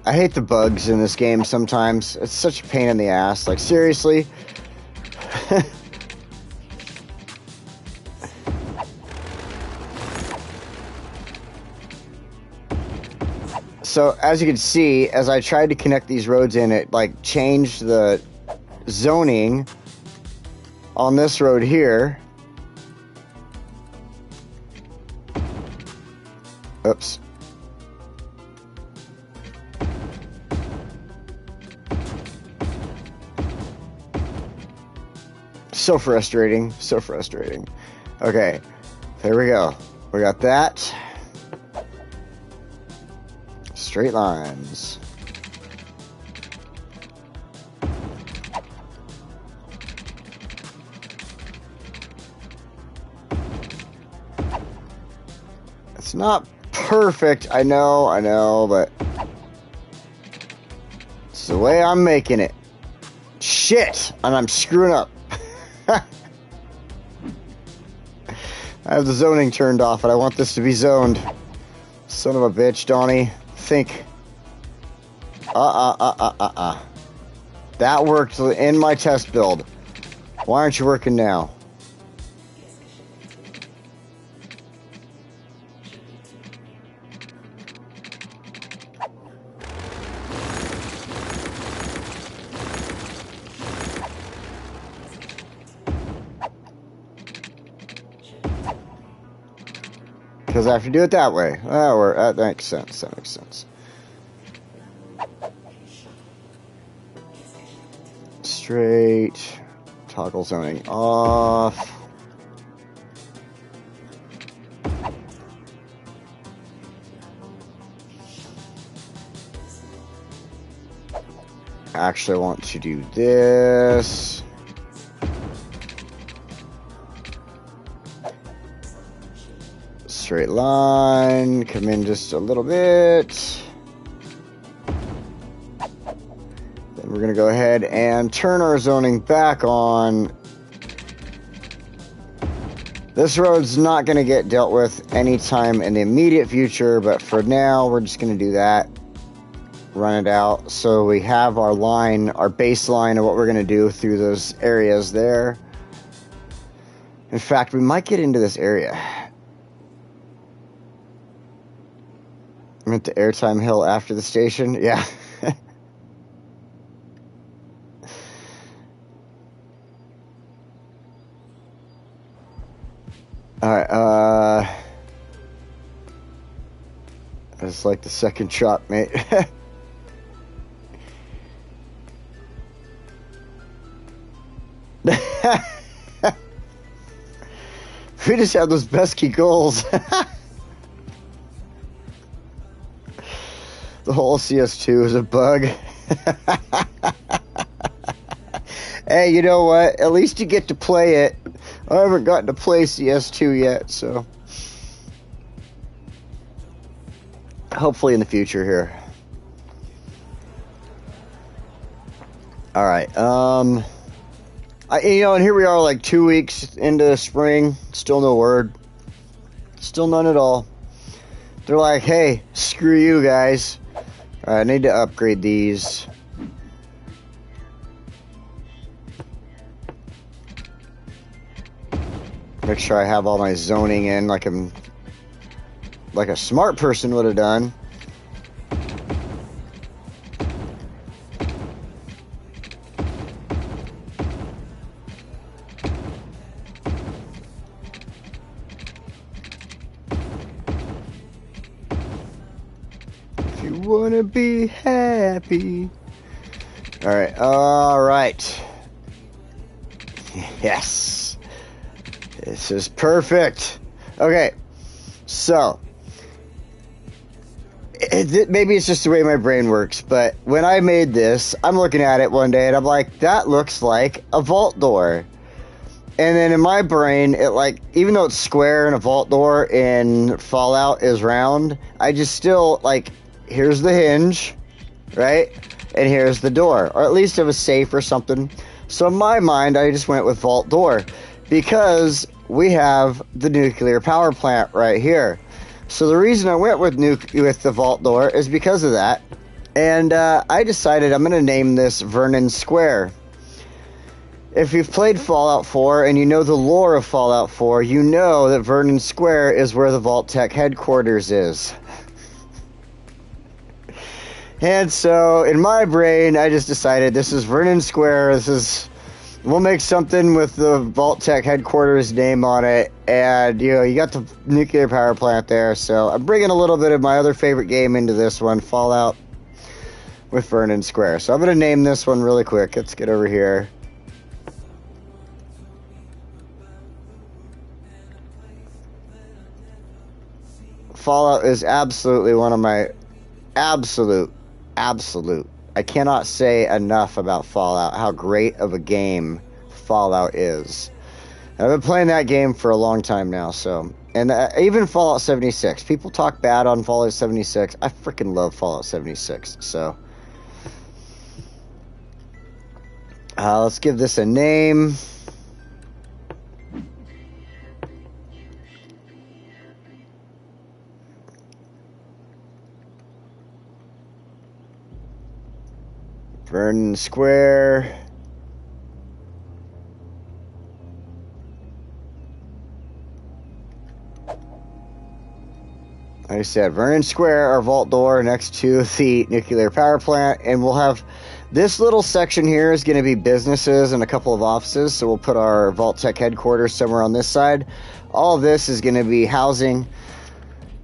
I hate the bugs in this game sometimes. It's such a pain in the ass. Like, seriously? So, as you can see, as I tried to connect these roads in, it, like, changed the zoning on this road here. Oops. So frustrating. So frustrating. Okay. There we go. We got that. Straight lines. It's not perfect. I know, but it's the way I'm making it. Shit! And I'm screwing up. I have the zoning turned off, and I want this to be zoned. Son of a bitch, Donnie. Think. That worked in my test build. Why aren't you working now? Because I have to do it that way. That makes sense. That makes sense. Straight. Toggle zoning off. Actually, I want to do this. Straight line, come in just a little bit. Then we're gonna go ahead and turn our zoning back on. This road's not gonna get dealt with anytime in the immediate future, but for now, we're just gonna do that. Run it out so we have our line, our baseline of what we're gonna do through those areas there. In fact, we might get into this area. I'm at the airtime hill after the station. Yeah. Alright, that's like the second chop, mate. We just have those pesky goals. The whole CS2 is a bug. Hey, you know what? At least you get to play it. I haven't gotten to play CS2 yet, so hopefully in the future here. All right. And here we are, like 2 weeks into spring. Still no word. Still none at all. They're like, hey, screw you guys. All right, I need to upgrade these. Make sure I have all my zoning in like a smart person would have done. If you wanna be happy. All right. Yes. This is perfect. Okay, so maybe it's just the way my brain works, but when I made this, I'm looking at it one day and I'm like, that looks like a vault door. And then in my brain, it like, even though it's square and a vault door in Fallout is round, I just still like, here's the hinge, right? And here's the door, or at least of a safe or something. So in my mind, I just went with vault door. Because we have the nuclear power plant right here. So the reason I went with the vault door is because of that. And I decided I'm going to name this Vernon Square. If you've played Fallout 4 and you know the lore of Fallout 4, you know that Vernon Square is where the Vault Tech headquarters is. And so in my brain, I just decided this is Vernon Square. We'll make something with the Vault Tech headquarters name on it, and you got the nuclear power plant there. So I'm bringing a little bit of my other favorite game into this one, Fallout with Vernon Square. So I'm going to name this one really quick. Let's get over here. Fallout is absolutely one of my absolute. I cannot say enough about Fallout, how great of a game Fallout is. And I've been playing that game for a long time now, so. And even Fallout 76. People talk bad on Fallout 76. I freaking love Fallout 76, so. Let's give this a name. Vernon Square. Like I said, Vernon Square, our vault door next to the nuclear power plant, and we'll have this little section here is going to be businesses and a couple of offices, so we'll put our Vault Tech headquarters somewhere on this side. All of this is going to be housing,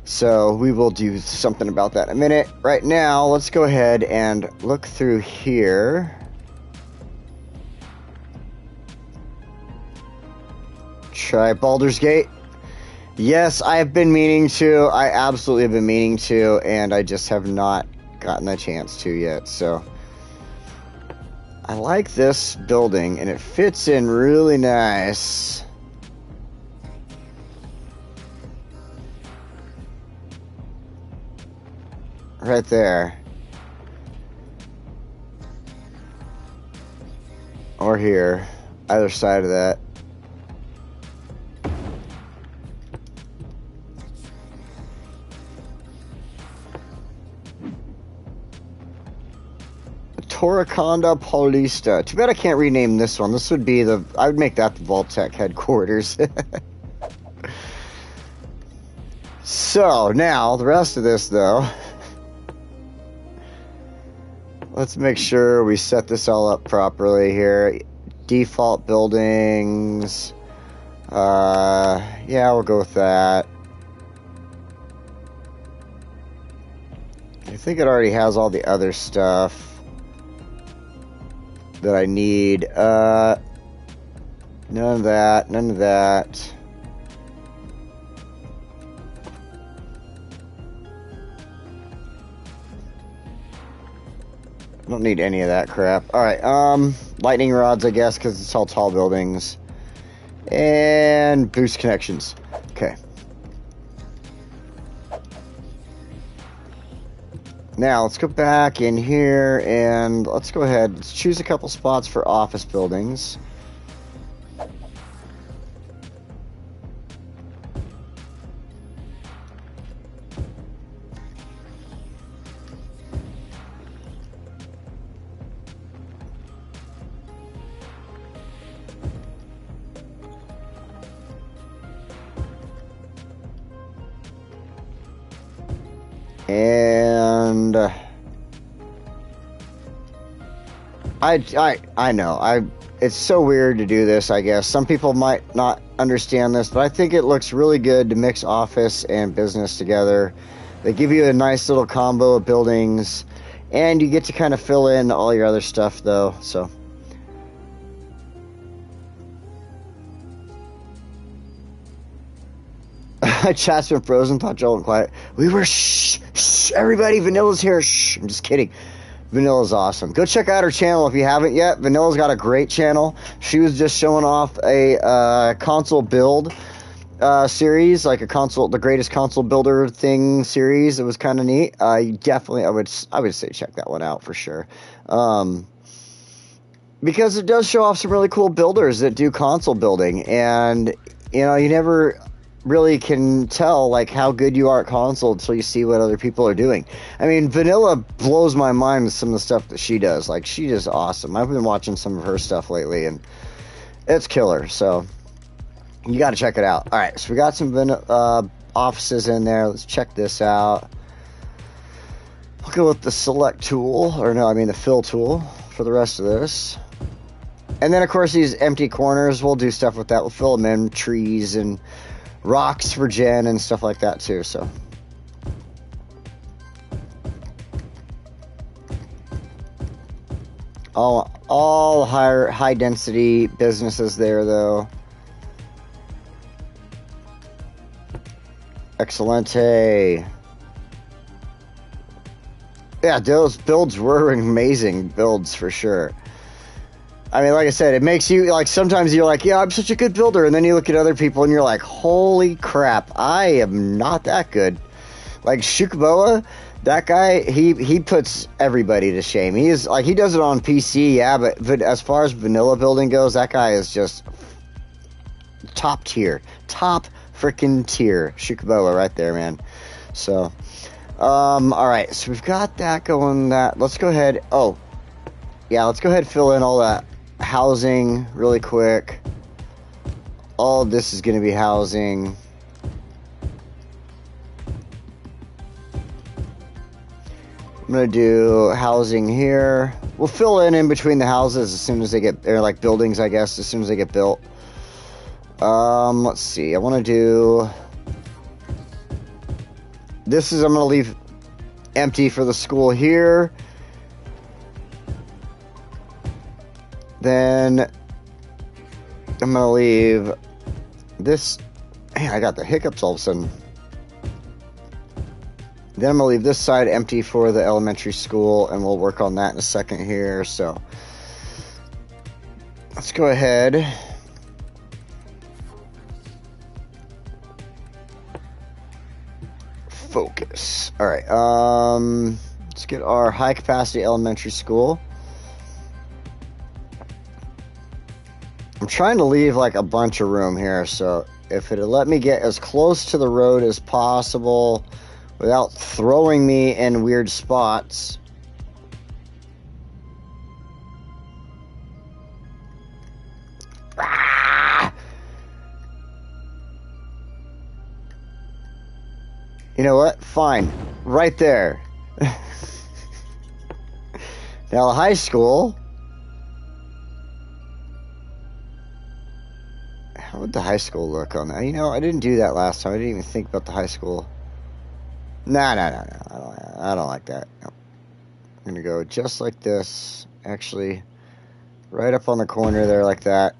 so we will do something about that in a minute. Right now, let's go ahead and look through here. Try Baldur's Gate. Yes, I have been meaning to. I absolutely have been meaning to, and I just have not gotten a chance to yet, so. I like this building, and it fits in really nice. Right there. Or here. Either side of that. Torreconda Paulista. Too bad I can't rename this one. This would be the... I would make that the Vault-Tec headquarters. So, now, the rest of this, though... Let's make sure we set this all up properly here. Default buildings. Yeah, we'll go with that. I think it already has all the other stuff that I need. None of that. None of that. I don't need any of that crap. Alright, lightning rods, I guess, because it's all tall buildings. And boost connections. Okay. Now, let's go back in here, and let's go ahead. Let's choose a couple spots for office buildings. And I know it's so weird to do this, I guess. Some people might not understand this, but I think it looks really good to mix office and business together. They give you a nice little combo of buildings, and you get to kind of fill in all your other stuff, though. So chat's been frozen. Thought y'all went quiet. We were shh, everybody. Vanilla's here. Shh. I'm just kidding. Vanilla's awesome. Go check out her channel if you haven't yet. Vanilla's got a great channel. She was just showing off a console build series, like the greatest console builder thing series. It was kind of neat. Definitely, I would say check that one out for sure. Because it does show off some really cool builders that do console building, and you never really can tell like how good you are at console until you see what other people are doing. I mean, Vanilla blows my mind with some of the stuff that she does. Like, she is awesome. I've been watching some of her stuff lately, and it's killer. So you got to check it out. All right, so we got some offices in there. Let's check this out. I'll go with the select tool, or no, I mean the fill tool for the rest of this. And then, of course, these empty corners, we'll do stuff with that. We'll fill them in, trees and rocks for Jen and stuff like that too. So all high density businesses there, though. Excelente. Yeah, those builds were amazing builds for sure. I mean, like I said, it makes you, like, sometimes you're like, yeah, I'm such a good builder, and then you look at other people and you're like, holy crap, I am not that good. Like, Shukaboa, that guy, he puts everybody to shame. He is, like, he does it on PC, yeah, but as far as vanilla building goes, that guy is just top tier. Top freaking tier. Shukaboa right there, man. So, alright, so we've got that going, let's go ahead, let's go ahead and fill in all that housing really quick. All of this is going to be housing. I'm going to do housing here. We'll fill in between the houses as soon as they get, or like buildings, I guess, as soon as they get built. Let's see. I want to do, I'm going to leave empty for the school here. Then I'm going to leave this. Man, I got the hiccups all of a sudden. Then I'm going to leave this side empty for the elementary school, and we'll work on that in a second here. So, let's go ahead. Focus. All right. Let's get our high capacity elementary school. I'm trying to leave like a bunch of room here, so if it'll let me get as close to the road as possible without throwing me in weird spots. Ah! You know what? Fine. Right there. Now, the high school. How would the high school look on that? You know, I didn't do that last time. I didn't even think about the high school. No. I don't like that. No. I'm going to go just like this. Actually, right up on the corner there like that.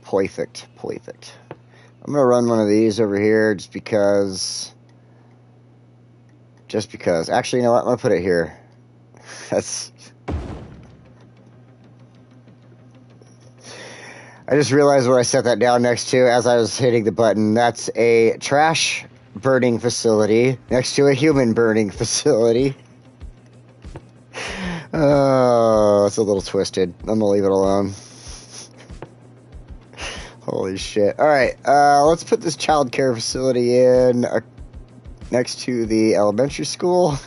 Perfect. I'm going to run one of these over here just because. Actually, you know what? I'm going to put it here. That's... I just realized what I set that down next to as I was hitting the button. That's a trash burning facility next to a human burning facility. Oh, it's a little twisted. I'm going to leave it alone. Holy shit. All right, let's put this child care facility in next to the elementary school.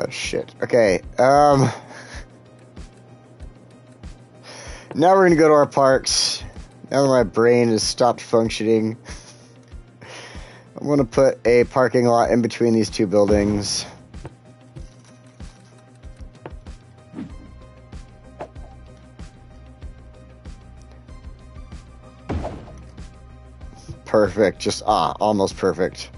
Shit. Okay, now we're gonna go to our parks. Now that my brain has stopped functioning, I'm gonna put a parking lot in between these two buildings. Perfect. Just, almost perfect.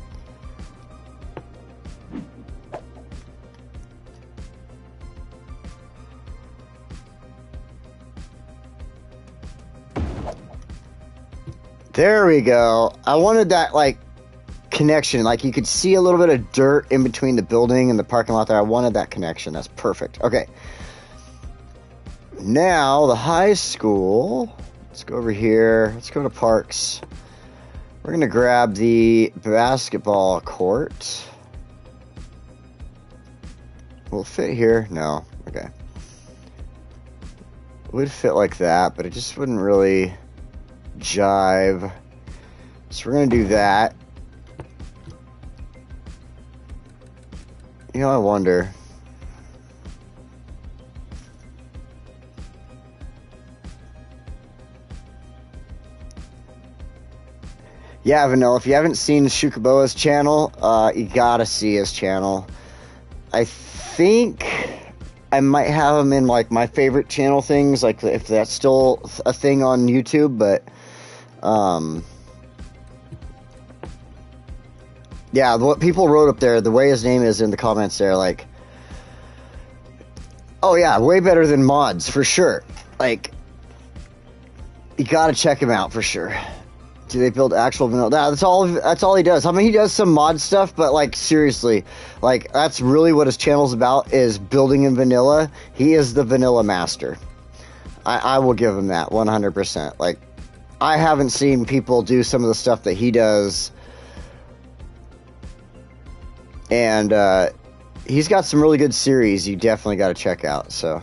There we go. I wanted that, like, connection. Like, you could see a little bit of dirt in between the building and the parking lot there. I wanted that connection. That's perfect. Okay. Now, the high school. Let's go over here. Let's go to parks. We're going to grab the basketball court. Will it fit here? No. Okay. It would fit like that, but it just wouldn't really jive. So we're going to do that. You know, I wonder. Yeah, Vanilla, if you haven't seen Shukaboa's channel, you gotta see his channel. I think I might have him in, like, my favorite channel things, like, if that's still a thing on YouTube, but, yeah, what people wrote up there, the way his name is in the comments there, like, oh yeah, way better than mods, for sure. Like, you gotta check him out, for sure. Do they build actual vanilla? That's all he does. I mean, he does some mod stuff, but, like, seriously, like, that's really what his channel's about, is building in vanilla. He is the vanilla master. I will give him that 100%. Like, I haven't seen people do some of the stuff that he does, and he's got some really good series you definitely got to check out. So,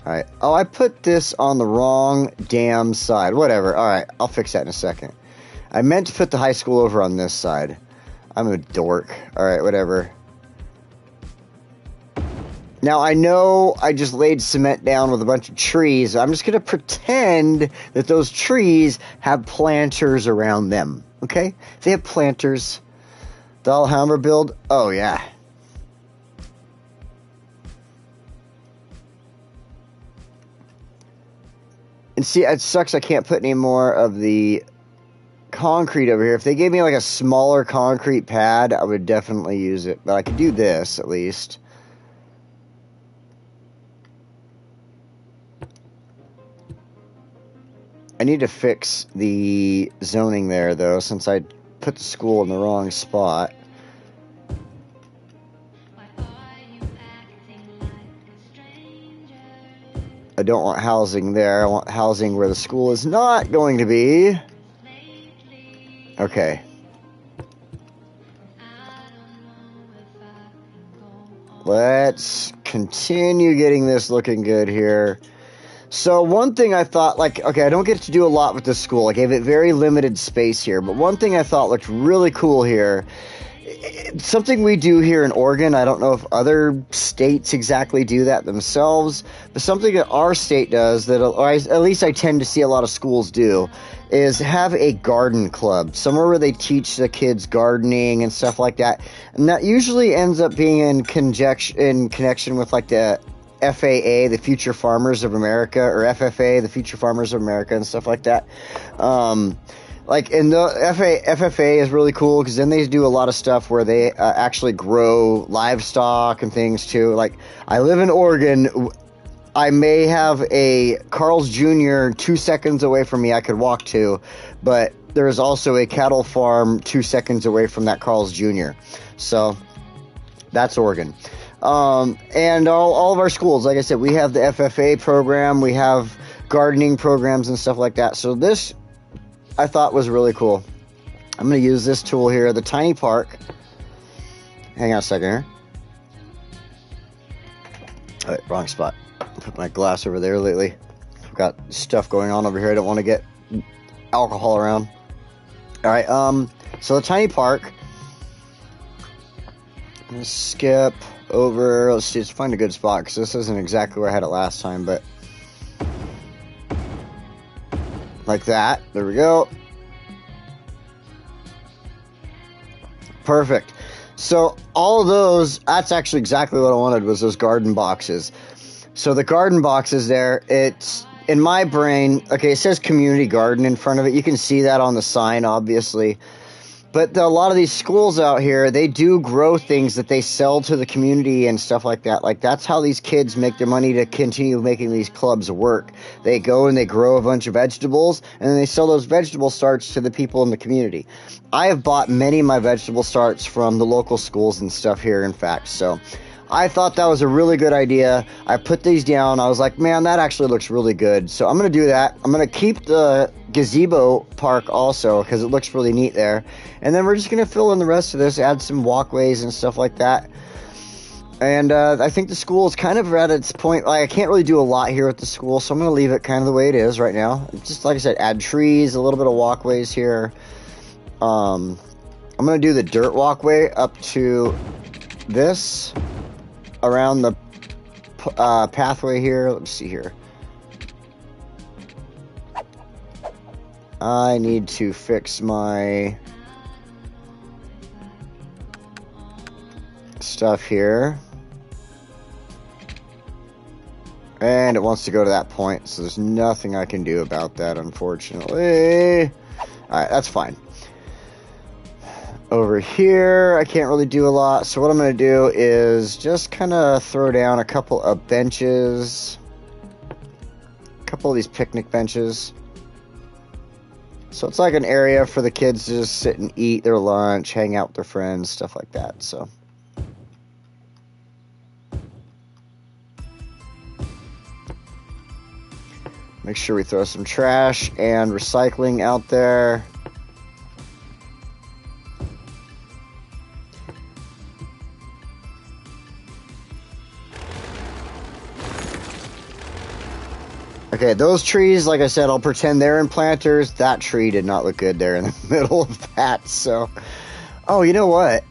all right. Oh, I put this on the wrong damn side. Whatever. All right, I'll fix that in a second. I meant to put the high school over on this side. I'm a dork. All right, whatever. Now, I know I just laid cement down with a bunch of trees. I'm just going to pretend that those trees have planters around them. Okay? They have planters. The Alhambra build. Oh, yeah. And see, it sucks I can't put any more of the concrete over here. If they gave me like a smaller concrete pad, I would definitely use it. But I could do this at least. I need to fix the zoning there, though, since I put the school in the wrong spot. don't want housing there. I want housing where the school is not going to be. Okay. Let's continue getting this looking good here. So one thing I thought, like, okay, I don't get to do a lot with this school. I gave it very limited space here. But one thing I thought looked really cool here, something we do here in Oregon, I don't know if other states exactly do that themselves, but something that our state does, that, or at least I tend to see a lot of schools do, is have a garden club, somewhere where they teach the kids gardening and stuff like that. And that usually ends up being in connection with like the FAA, the Future Farmers of America, or FFA, the Future Farmers of America, and stuff like that. Like, and the FFA is really cool because then they do a lot of stuff where they actually grow livestock and things too. Like, I live in Oregon. I may have a Carl's Jr. 2 seconds away from me I could walk to, but there is also a cattle farm 2 seconds away from that Carl's Jr. So, that's Oregon. And all of our schools, like I said, we have the FFA program, we have gardening programs and stuff like that. So this, I thought, was really cool. I'm going to use this tool here, the Tiny Park. Hang on a second here. All right, wrong spot. Put my glass over there lately. I've got stuff going on over here. I don't want to get alcohol around. All right, so the Tiny Park. I'm going to skip over. Let's see, let's find a good spot, because this isn't exactly where I had it last time, but like that. There we go. Perfect. So all of those, that's actually exactly what I wanted, was those garden boxes. So the garden boxes there, it's in my brain, okay, it says community garden in front of it. You can see that on the sign, obviously. But a lot of these schools out here, they do grow things that they sell to the community and stuff like that. Like, that's how these kids make their money to continue making these clubs work. They go and they grow a bunch of vegetables, and then they sell those vegetable starts to the people in the community. I have bought many of my vegetable starts from the local schools and stuff here, in fact. So I thought that was a really good idea. I put these down. I was like, man, that actually looks really good. So I'm going to do that. I'm going to keep the gazebo park also, because it looks really neat there. And then we're just going to fill in the rest of this, add some walkways and stuff like that. And I think the school is kind of at its point. Like, I can't really do a lot here at the school, so I'm going to leave it kind of the way it is right now. Just like I said, add trees, a little bit of walkways here. I'm going to do the dirt walkway up to this, around the pathway here. Let's see here. I need to fix my stuff here. And it wants to go to that point, so there's nothing I can do about that, unfortunately. Alright, that's fine. Over here, I can't really do a lot, so what I'm going to do is just kind of throw down a couple of benches. A couple of these picnic benches. So it's like an area for the kids to just sit and eat their lunch, hang out with their friends, stuff like that, so. Make sure we throw some trash and recycling out there. Okay, those trees, like I said, I'll pretend they're in planters. That tree did not look good there in the middle of that, so. Oh, you know what?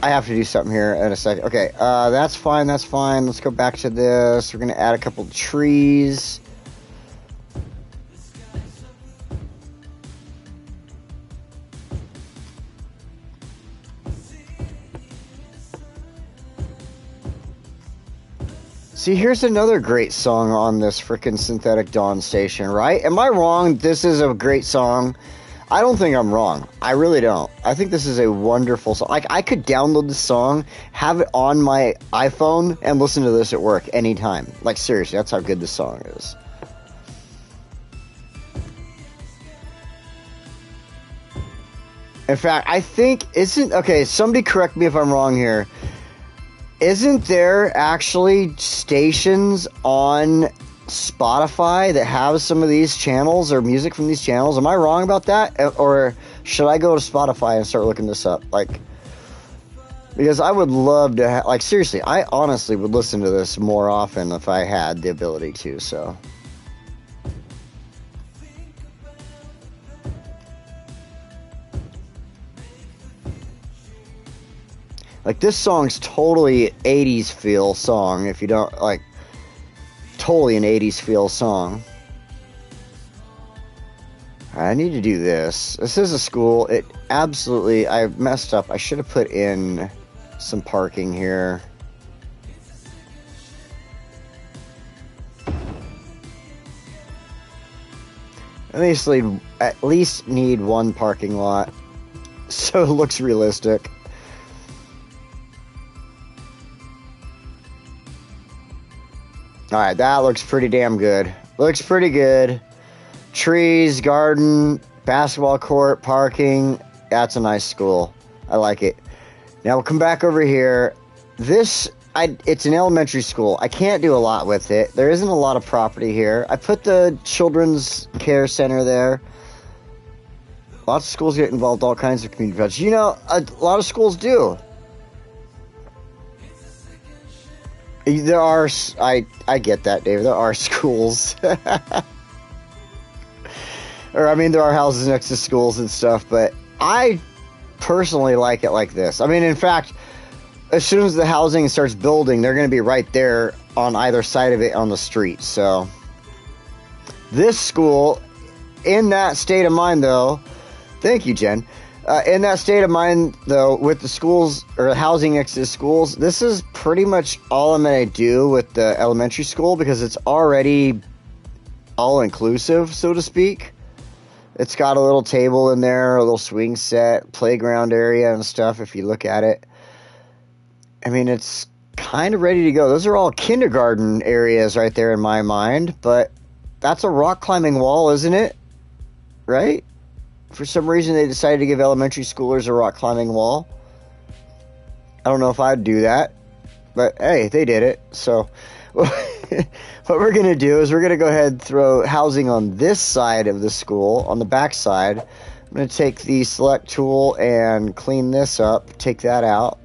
I have to do something here in a second. Okay, that's fine, that's fine. Let's go back to this. We're going to add a couple of trees. See, here's another great song on this frickin' Synthetic Dawn station, right? Am I wrong? This is a great song. I don't think I'm wrong. I really don't. I think this is a wonderful song. Like, I could download this song, have it on my iPhone, and listen to this at work anytime. Like, seriously, that's how good this song is. In fact, I think, okay, somebody correct me if I'm wrong here. Isn't there actually stations on Spotify that have some of these channels or music from these channels? Am I wrong about that? Or should I go to Spotify and start looking this up? Like, because I would love to like, seriously, I honestly would listen to this more often if I had the ability to, so. Like, this song's totally 80s feel song, if you don't, like, totally an 80s feel song. I need to do this. This is a school. It absolutely, I messed up. I should have put in some parking here. At least need one parking lot, so it looks realistic. Alright, that looks pretty damn good. Looks pretty good. Trees, garden, basketball court, parking. That's a nice school. I like it. Now we'll come back over here. It's an elementary school. I can't do a lot with it. There isn't a lot of property here. I put the children's care center there. Lots of schools get involved in all kinds of community projects. You know, a lot of schools do. There are, I get that, Dave. There are schools. Or, I mean, there are houses next to schools and stuff, but I personally like it like this. I mean, in fact, as soon as the housing starts building, they're going to be right there on either side of it on the street. So, this school, in that state of mind, though, thank you, Jen. In that state of mind, though, with the schools or housing next to the schools, this is pretty much all I'm going to do with the elementary school because it's already all-inclusive, so to speak. It's got a little table in there, a little swing set, playground area and stuff if you look at it. I mean, it's kind of ready to go. Those are all kindergarten areas right there in my mind, but that's a rock climbing wall, isn't it? Right? For some reason, they decided to give elementary schoolers a rock climbing wall. I don't know if I'd do that, but hey, they did it. So what we're going to do is we're going to go ahead and throw housing on this side of the school, on the back side. I'm going to take the select tool and clean this up, take that out,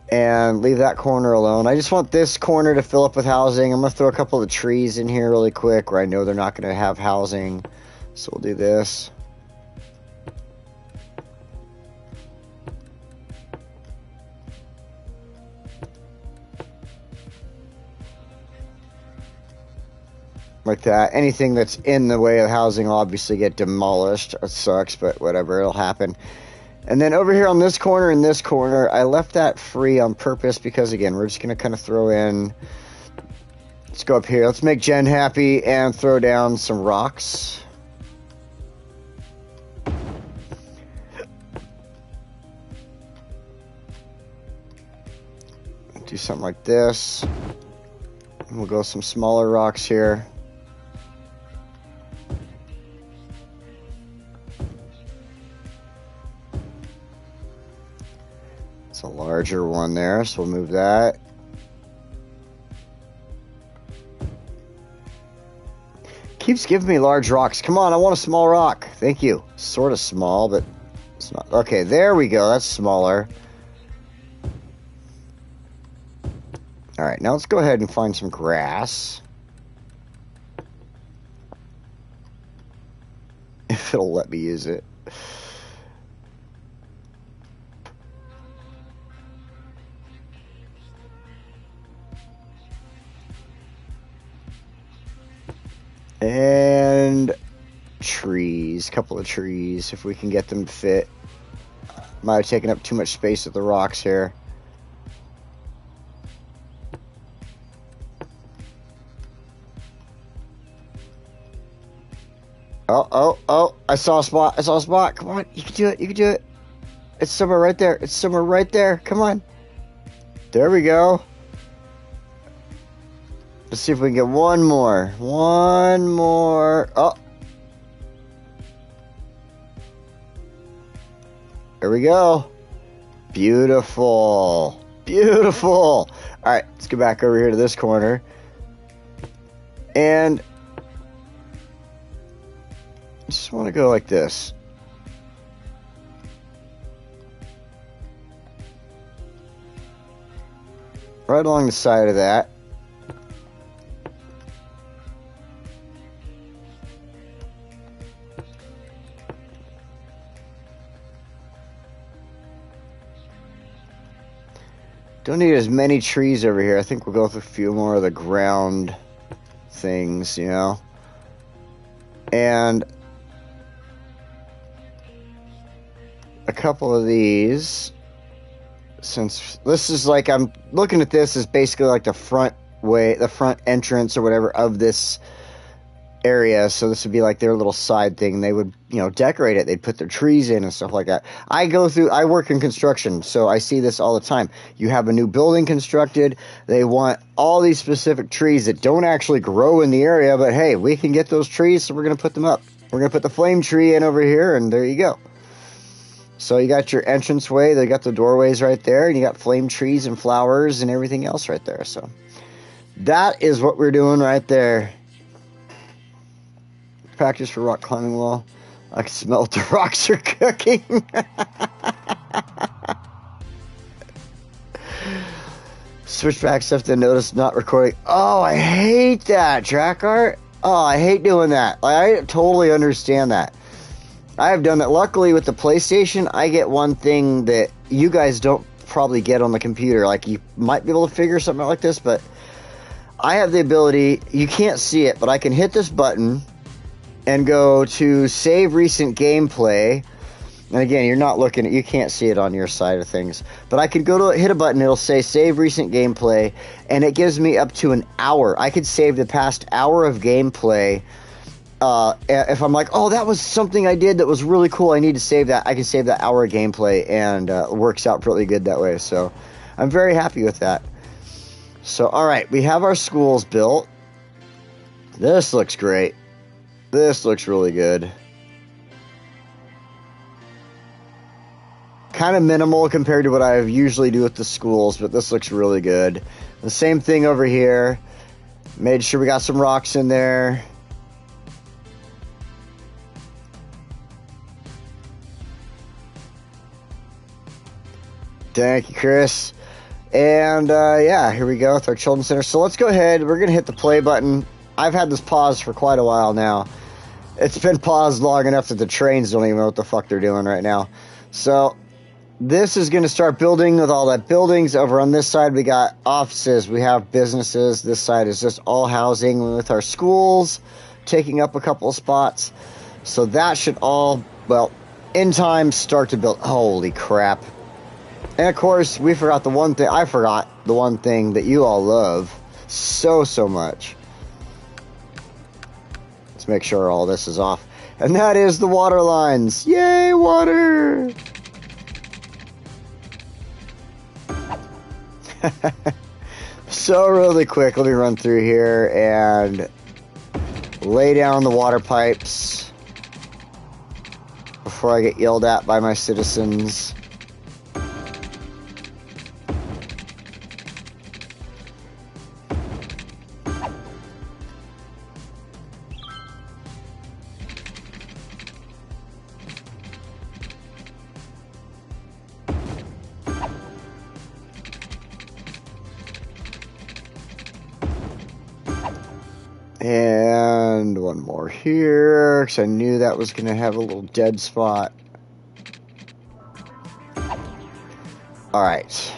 and leave that corner alone. I just want this corner to fill up with housing. I'm going to throw a couple of trees in here really quick where I know they're not going to have housing. So we'll do this. Like that. Anything that's in the way of housing will obviously get demolished. It sucks, but whatever, it'll happen. And then over here on this corner and this corner, I left that free on purpose because, again, we're just going to kind of throw in... Let's go up here. Let's make Jen happy and throw down some rocks. Do something like this. And we'll go some smaller rocks here. It's a larger one there, so we'll move that. Keeps giving me large rocks. Come on, I want a small rock. Thank you. Sort of small, but it's not. Okay, there we go. That's smaller. Alright, now let's go ahead and find some grass. If it'll let me use it. And trees, couple of trees, if we can get them to fit. Might have taken up too much space with the rocks here. Oh, I saw a spot. Come on, you can do it. It's somewhere right there. Come on. There we go. Let's see if we can get one more. Oh. There we go. Beautiful. Beautiful. All right, let's go back over here to this corner. And I just want to go like this. Right along the side of that. Don't need as many trees over here. I think we'll go with a few more of the ground things, you know. And a couple of these. Since this is like, I'm looking at this as basically like the front entrance or whatever of this area. So this would be like their little side thing. They would, you know, decorate it. They'd put their trees in and stuff like that. I work in construction, so I see this all the time. You have a new building constructed. They want all these specific trees that don't actually grow in the area, but hey, we can get those trees, so we're going to put them up. We're going to put the flame tree in over here, and there you go. So you got your entranceway, they got the doorways right there, and you got flame trees and flowers and everything else right there. So that is what we're doing right there. Practice for rock climbing wall. I can smell what the rocks are cooking. Switchback stuff to notice not recording. Oh, I hate that, track art. Oh, I hate doing that. I totally understand that. I have done that. Luckily, with the PlayStation, I get one thing that you guys don't probably get on the computer. Like, you might be able to figure something out like this, but I have the ability, you can't see it, but I can hit this button and go to save recent gameplay. And again, you're not looking at, you can't see it on your side of things, but I could go to hit a button, it'll say save recent gameplay, and it gives me up to an hour. I could save the past hour of gameplay. If I'm like, oh, that was something I did that was really cool, I need to save that, I can save that hour of gameplay, and it works out really good that way. So I'm very happy with that. So alright, we have our schools built. This looks great. This looks really good. Kind of minimal compared to what I usually do with the schools, but this looks really good. The same thing over here. Made sure we got some rocks in there. Thank you, Chris. And yeah, here we go with our children's center. So let's go ahead. We're going to hit the play button. I've had this paused for quite a while now. It's been paused long enough that the trains don't even know what the fuck they're doing right now. So this is going to start building with all that buildings. Over on this side, we got offices. We have businesses. This side is just all housing with our schools taking up a couple of spots. So that should all, well, in time, start to build. Holy crap. And of course, we forgot the one thing. I forgot the one thing that you all love so much. Let's make sure all this is off. And that is the water lines. Yay, water! So really quick, let me run through here and lay down the water pipes before I get yelled at by my citizens. And one more here, because I knew that was going to have a little dead spot. Alright.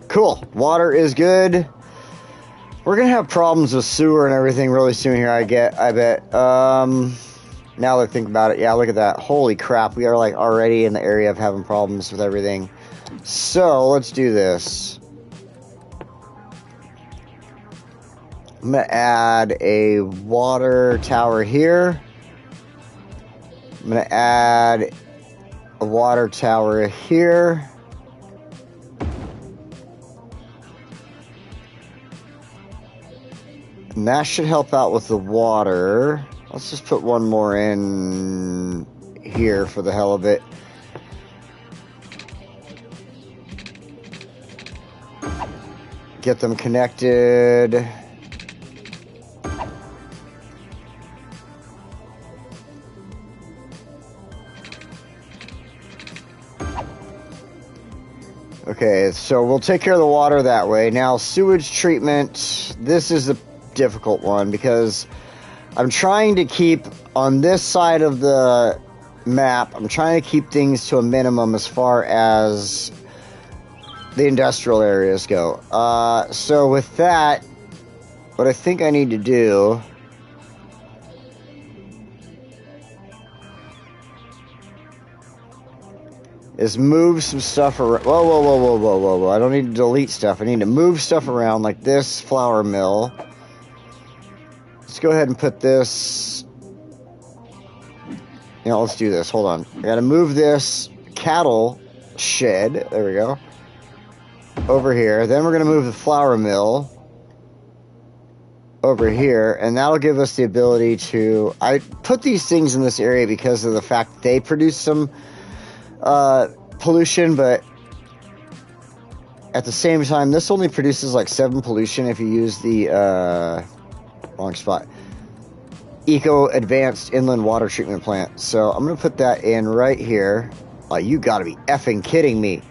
Cool. Water is good. We're going to have problems with sewer and everything really soon here, I bet. Now that I think about it, yeah, look at that. Holy crap, we are like already in the area of having problems with everything. So, let's do this. I'm going to add a water tower here. I'm going to add a water tower here. And that should help out with the water. Let's just put one more in here for the hell of it. Get them connected. Okay, so we'll take care of the water that way. Now, sewage treatment, this is a difficult one because I'm trying to keep, on this side of the map, I'm trying to keep things to a minimum as far as the industrial areas go. So with that, what I think I need to do is move some stuff around. Whoa. I don't need to delete stuff. I need to move stuff around like this flour mill. Let's go ahead and put this. Let's do this. Hold on. I got to move this cattle shed. There we go. Over here. Then we're going to move the flour mill over here. And that'll give us the ability to... I put these things in this area because of the fact that they produce some... pollution, but at the same time, this only produces like 7 pollution if you use the wrong spot. Eco Advanced Inland Water Treatment Plant. So I'm gonna put that in right here. Oh, you gotta be effing kidding me.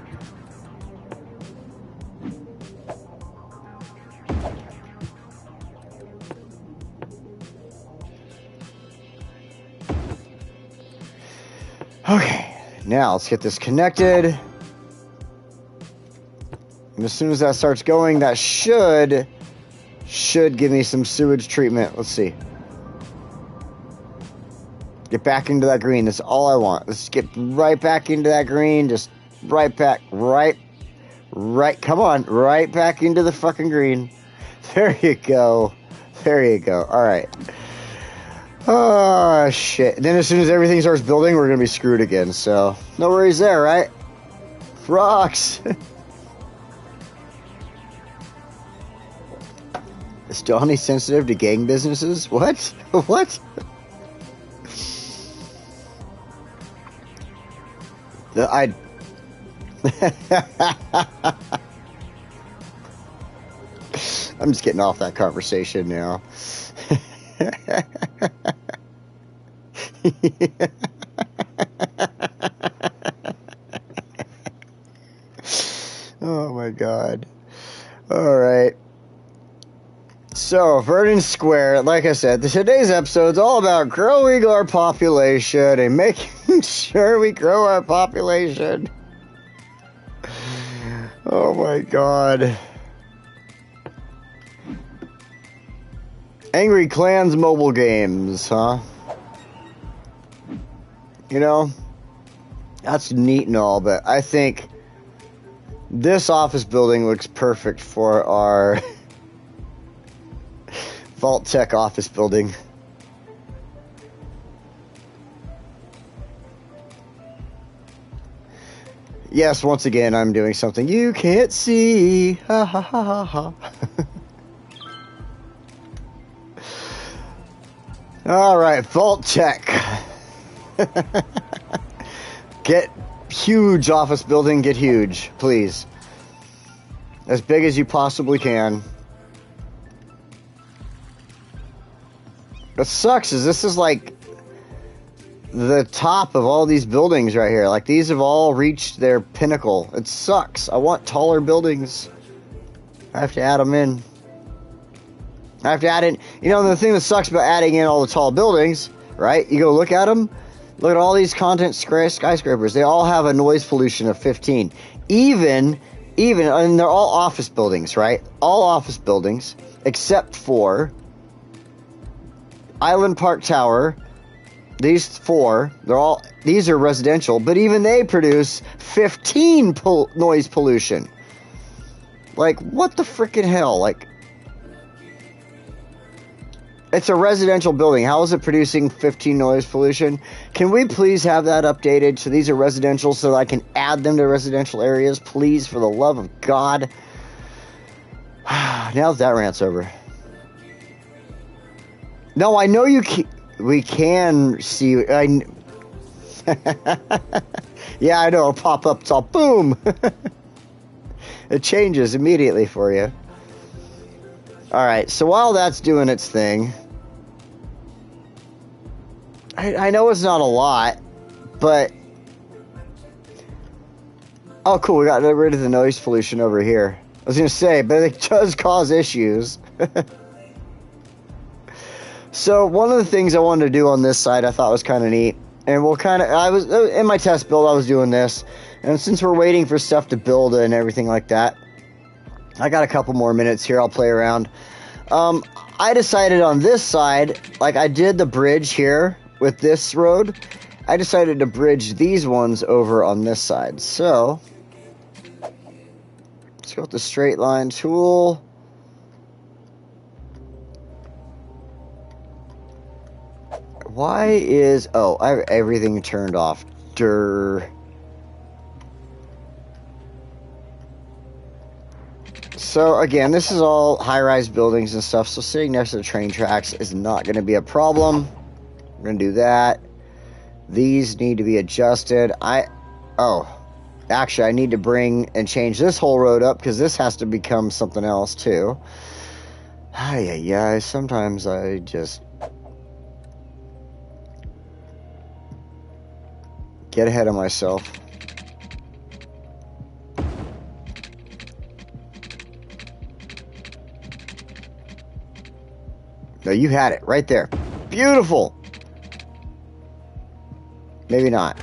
Okay. Now, let's get this connected. And as soon as that starts going, that should give me some sewage treatment. Let's see. Get back into that green. That's all I want. Let's get right back into that green. Just right back. Right. Come on. Right back into the fucking green. There you go. There you go. All right. Oh, shit. And then as soon as everything starts building, we're going to be screwed again. So, no worries there, right? Rocks. Is Donnie sensitive to gang businesses? What? What? I'm just getting off that conversation now. Oh my god. Alright. So, Vernon Square, like I said, today's episode is all about growing our population and making sure we grow our population. Oh my god. Angry Clans mobile games, huh? You know, that's neat and all, but I think this office building looks perfect for our Vault Tech office building. Yes, once again, I'm doing something you can't see. Ha ha ha ha ha. All right, Vault Tech. Get huge office building, get huge, please. As big as you possibly can. What sucks is this is like the top of all these buildings right here. Like these have all reached their pinnacle. It sucks. I want taller buildings. I have to add them in. I have to add in, you know, the thing that sucks about adding in all the tall buildings, right? You go look at them. Look at all these content skyscrapers. They all have a noise pollution of 15. Even, and they're all office buildings, right? All office buildings, except for Island Park Tower. These 4, these are residential, but even they produce 15 noise pollution. Like, what the freaking hell? Like, it's a residential building. How is it producing 15 noise pollution? Can we please have that updated? So these are residential so that I can add them to residential areas, please, for the love of God. Now that rant's over. No, I know you can. We can see. Yeah, I know. Pop up. It's all boom. It changes immediately for you. Alright, so while that's doing its thing, I know it's not a lot, but... Oh, cool, we got rid of the noise pollution over here. I was going to say, but it does cause issues. So, one of the things I wanted to do on this side I thought was kind of neat. And we'll kind of... I was in my test build, I was doing this. And since we're waiting for stuff to build and everything like that, I got a couple more minutes here. I'll play around. I decided on this side, like I did the bridge here with this road, I decided to bridge these ones over on this side. So, let's go with the straight line tool. Why is... Oh, I have everything turned off. Durr. So, again, this is all high-rise buildings and stuff, so sitting next to the train tracks is not going to be a problem. We're going to do that. These need to be adjusted. Actually, I need to bring and change this whole road up, because this has to become something else, too. Sometimes I just... get ahead of myself. No, you had it right there. Beautiful. Maybe not.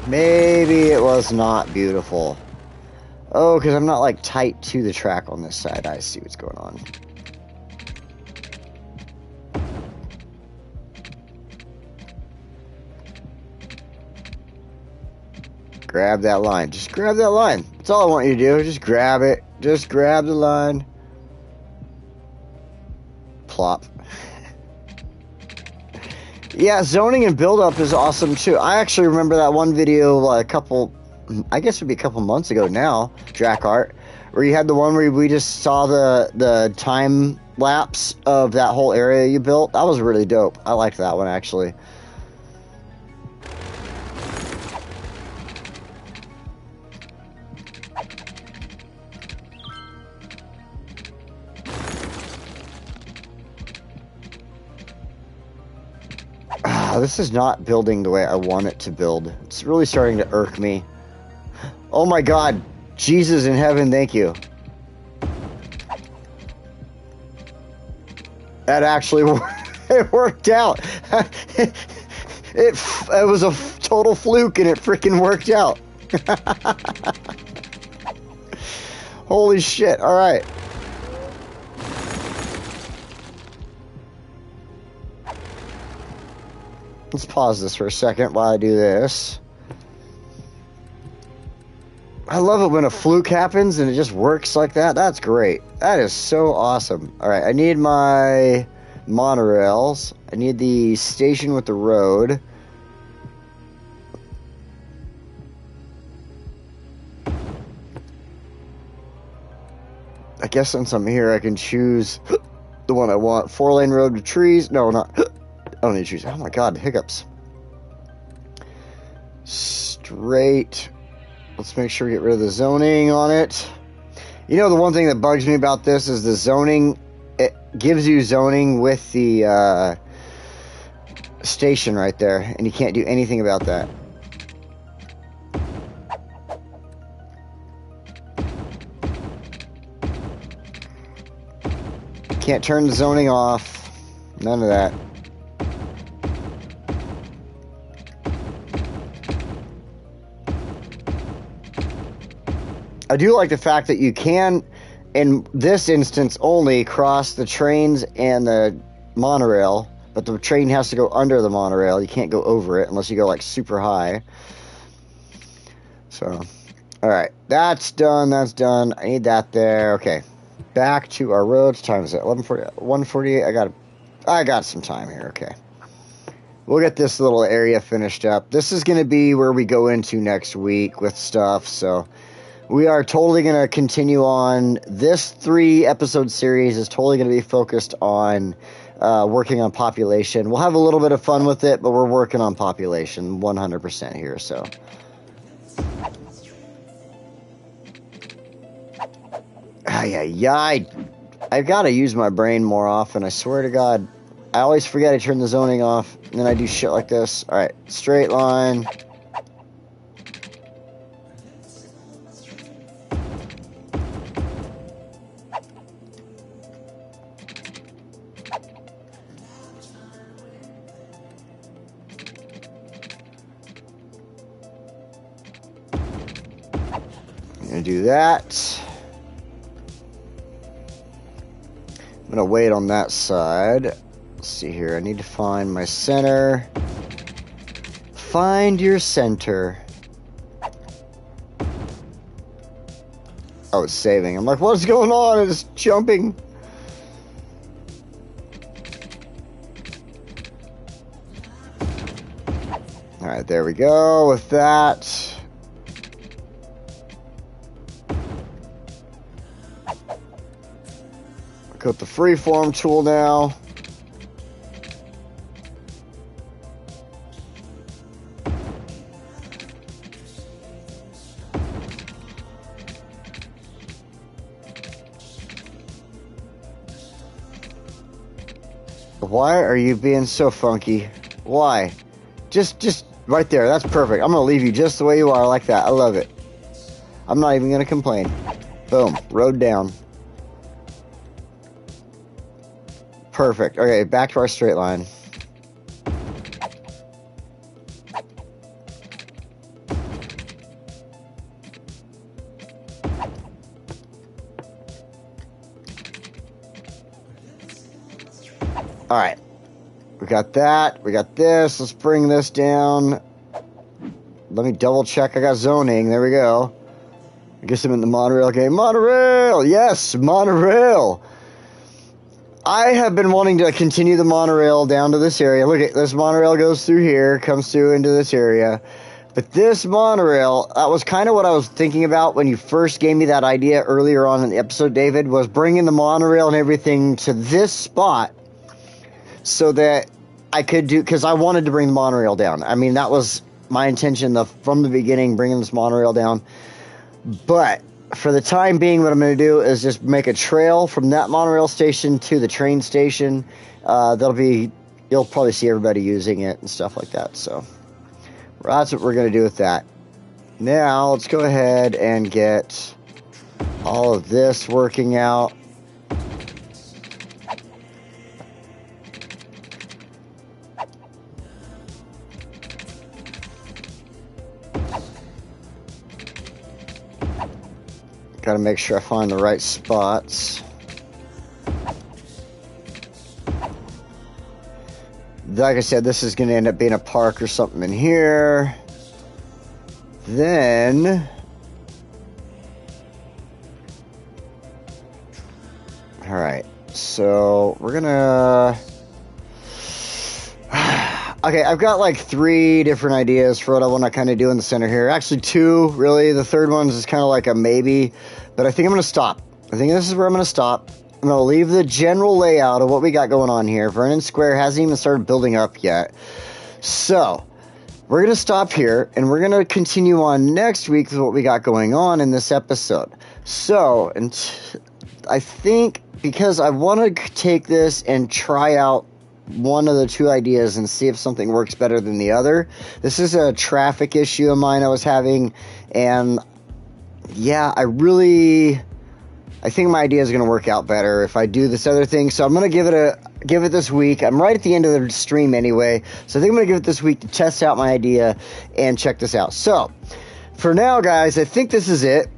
Maybe it was not beautiful. Oh, because I'm not like tight to the track on this side. I see what's going on. Grab that line. Just grab that line. That's all I want you to do. Just grab it. Just grab the line. Plop. Yeah, zoning and build-up is awesome, too. I actually remember that one video I guess it would be a couple months ago now, Drac Art, where you had the one where we just saw the time lapse of that whole area you built. That was really dope. I liked that one, actually. This is not building the way I want it to build. It's really starting to irk me. Oh my god. Jesus in heaven, thank you. That actually it worked out. It was a total fluke and it freaking worked out. Holy shit. Alright. Let's pause this for a second while I do this. I love it when a fluke happens and it just works like that. That's great. That is so awesome. Alright, I need my monorails. I need the station with the road. I guess since I'm here, I can choose the one I want. 4-lane road to trees. No, not... I don't need to choose. Oh my god, hiccups. Straight. Let's make sure we get rid of the zoning on it. You know, the one thing that bugs me about this is the zoning. It gives you zoning with the station right there, and you can't do anything about that. Can't turn the zoning off. None of that. I do like the fact that you can, in this instance only, cross the trains and the monorail, but the train has to go under the monorail. You can't go over it unless you go like super high. So, alright, that's done, that's done. I need that there. Okay, back to our roads. What time is it? 1:48. I got some time here. Okay, we'll get this little area finished up. This is going to be where we go into next week with stuff, so we are totally going to continue on. This 3-episode series is totally going to be focused on working on population. We'll have a little bit of fun with it, but we're working on population 100% here, so. I I gotta use my brain more often. I swear to God. I always forget I turn the zoning off, and then I do shit like this. Alright, straight line. I'm gonna do that. I'm gonna wait on that side. Let's see here. I need to find my center. Find your center. Oh, it's saving. I'm like, what's going on? It's jumping. Alright, there we go with that. Got the freeform tool now. Why are you being so funky? Why? Just right there. That's perfect. I'm gonna leave you just the way you are, like that. I love it. I'm not even gonna complain. Boom. Road down. Perfect. Okay, back to our straight line. Alright. We got that. We got this. Let's bring this down. Let me double check. I got zoning. There we go. I guess I'm in the monorail game. Monorail! Yes, monorail! I have been wanting to continue the monorail down to this area. Look at this monorail goes through here, comes through into this area. But this monorail, that was kind of what I was thinking about when you first gave me that idea earlier on in the episode, David, was bringing the monorail and everything to this spot so that I could do, because I wanted to bring the monorail down. I mean, that was my intention from the beginning, bringing this monorail down. But for the time being, what I'm going to do is just make a trail from that monorail station to the train station. You'll probably see everybody using it and stuff like that. So that's what we're going to do with that. Now, let's go ahead and get all of this working out. Got to make sure I find the right spots. Like I said, this is going to end up being a park or something in here. Then, all right, so we're going to, okay, I've got like 3 different ideas for what I want to kind of do in the center here. Actually 2, really. The third one is kind of like a maybe, but I think I'm going to stop. I think this is where I'm going to stop. I'm going to leave the general layout of what we got going on here. Vernon Square hasn't even started building up yet. So, we're going to stop here, and we're going to continue on next week with what we got going on in this episode. So, and I think because I want to take this and try out one of the 2 ideas and see if something works better than the other. This is a traffic issue of mine I was having, and yeah, I think my idea is going to work out better if I do this other thing. So I'm going to give it this week. I'm right at the end of the stream anyway, so I think I'm going to give it this week to test out my idea and check this out. So for now, guys, I think this is it.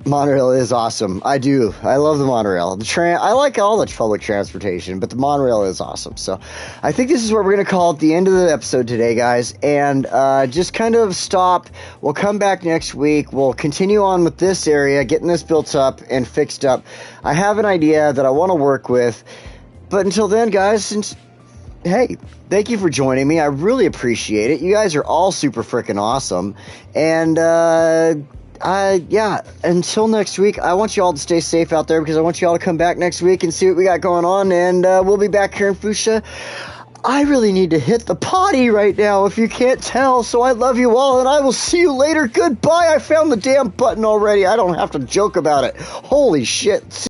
Monorail is awesome. I love the monorail. I like all the public transportation, but the monorail is awesome. So I think this is what we're going to call it the end of the episode today, guys. And just kind of stop. We'll come back next week. We'll continue on with this area, getting this built up and fixed up. I have an idea that I want to work with. But until then, guys, hey, thank you for joining me. I really appreciate it. You guys are all super freaking awesome. And, yeah, until next week, I want you all to stay safe out there because I want you all to come back next week and see what we got going on, and we'll be back here in Foosha. I really need to hit the potty right now, if you can't tell, so I love you all, and I will see you later. Goodbye. I found the damn button already. I don't have to joke about it. Holy shit.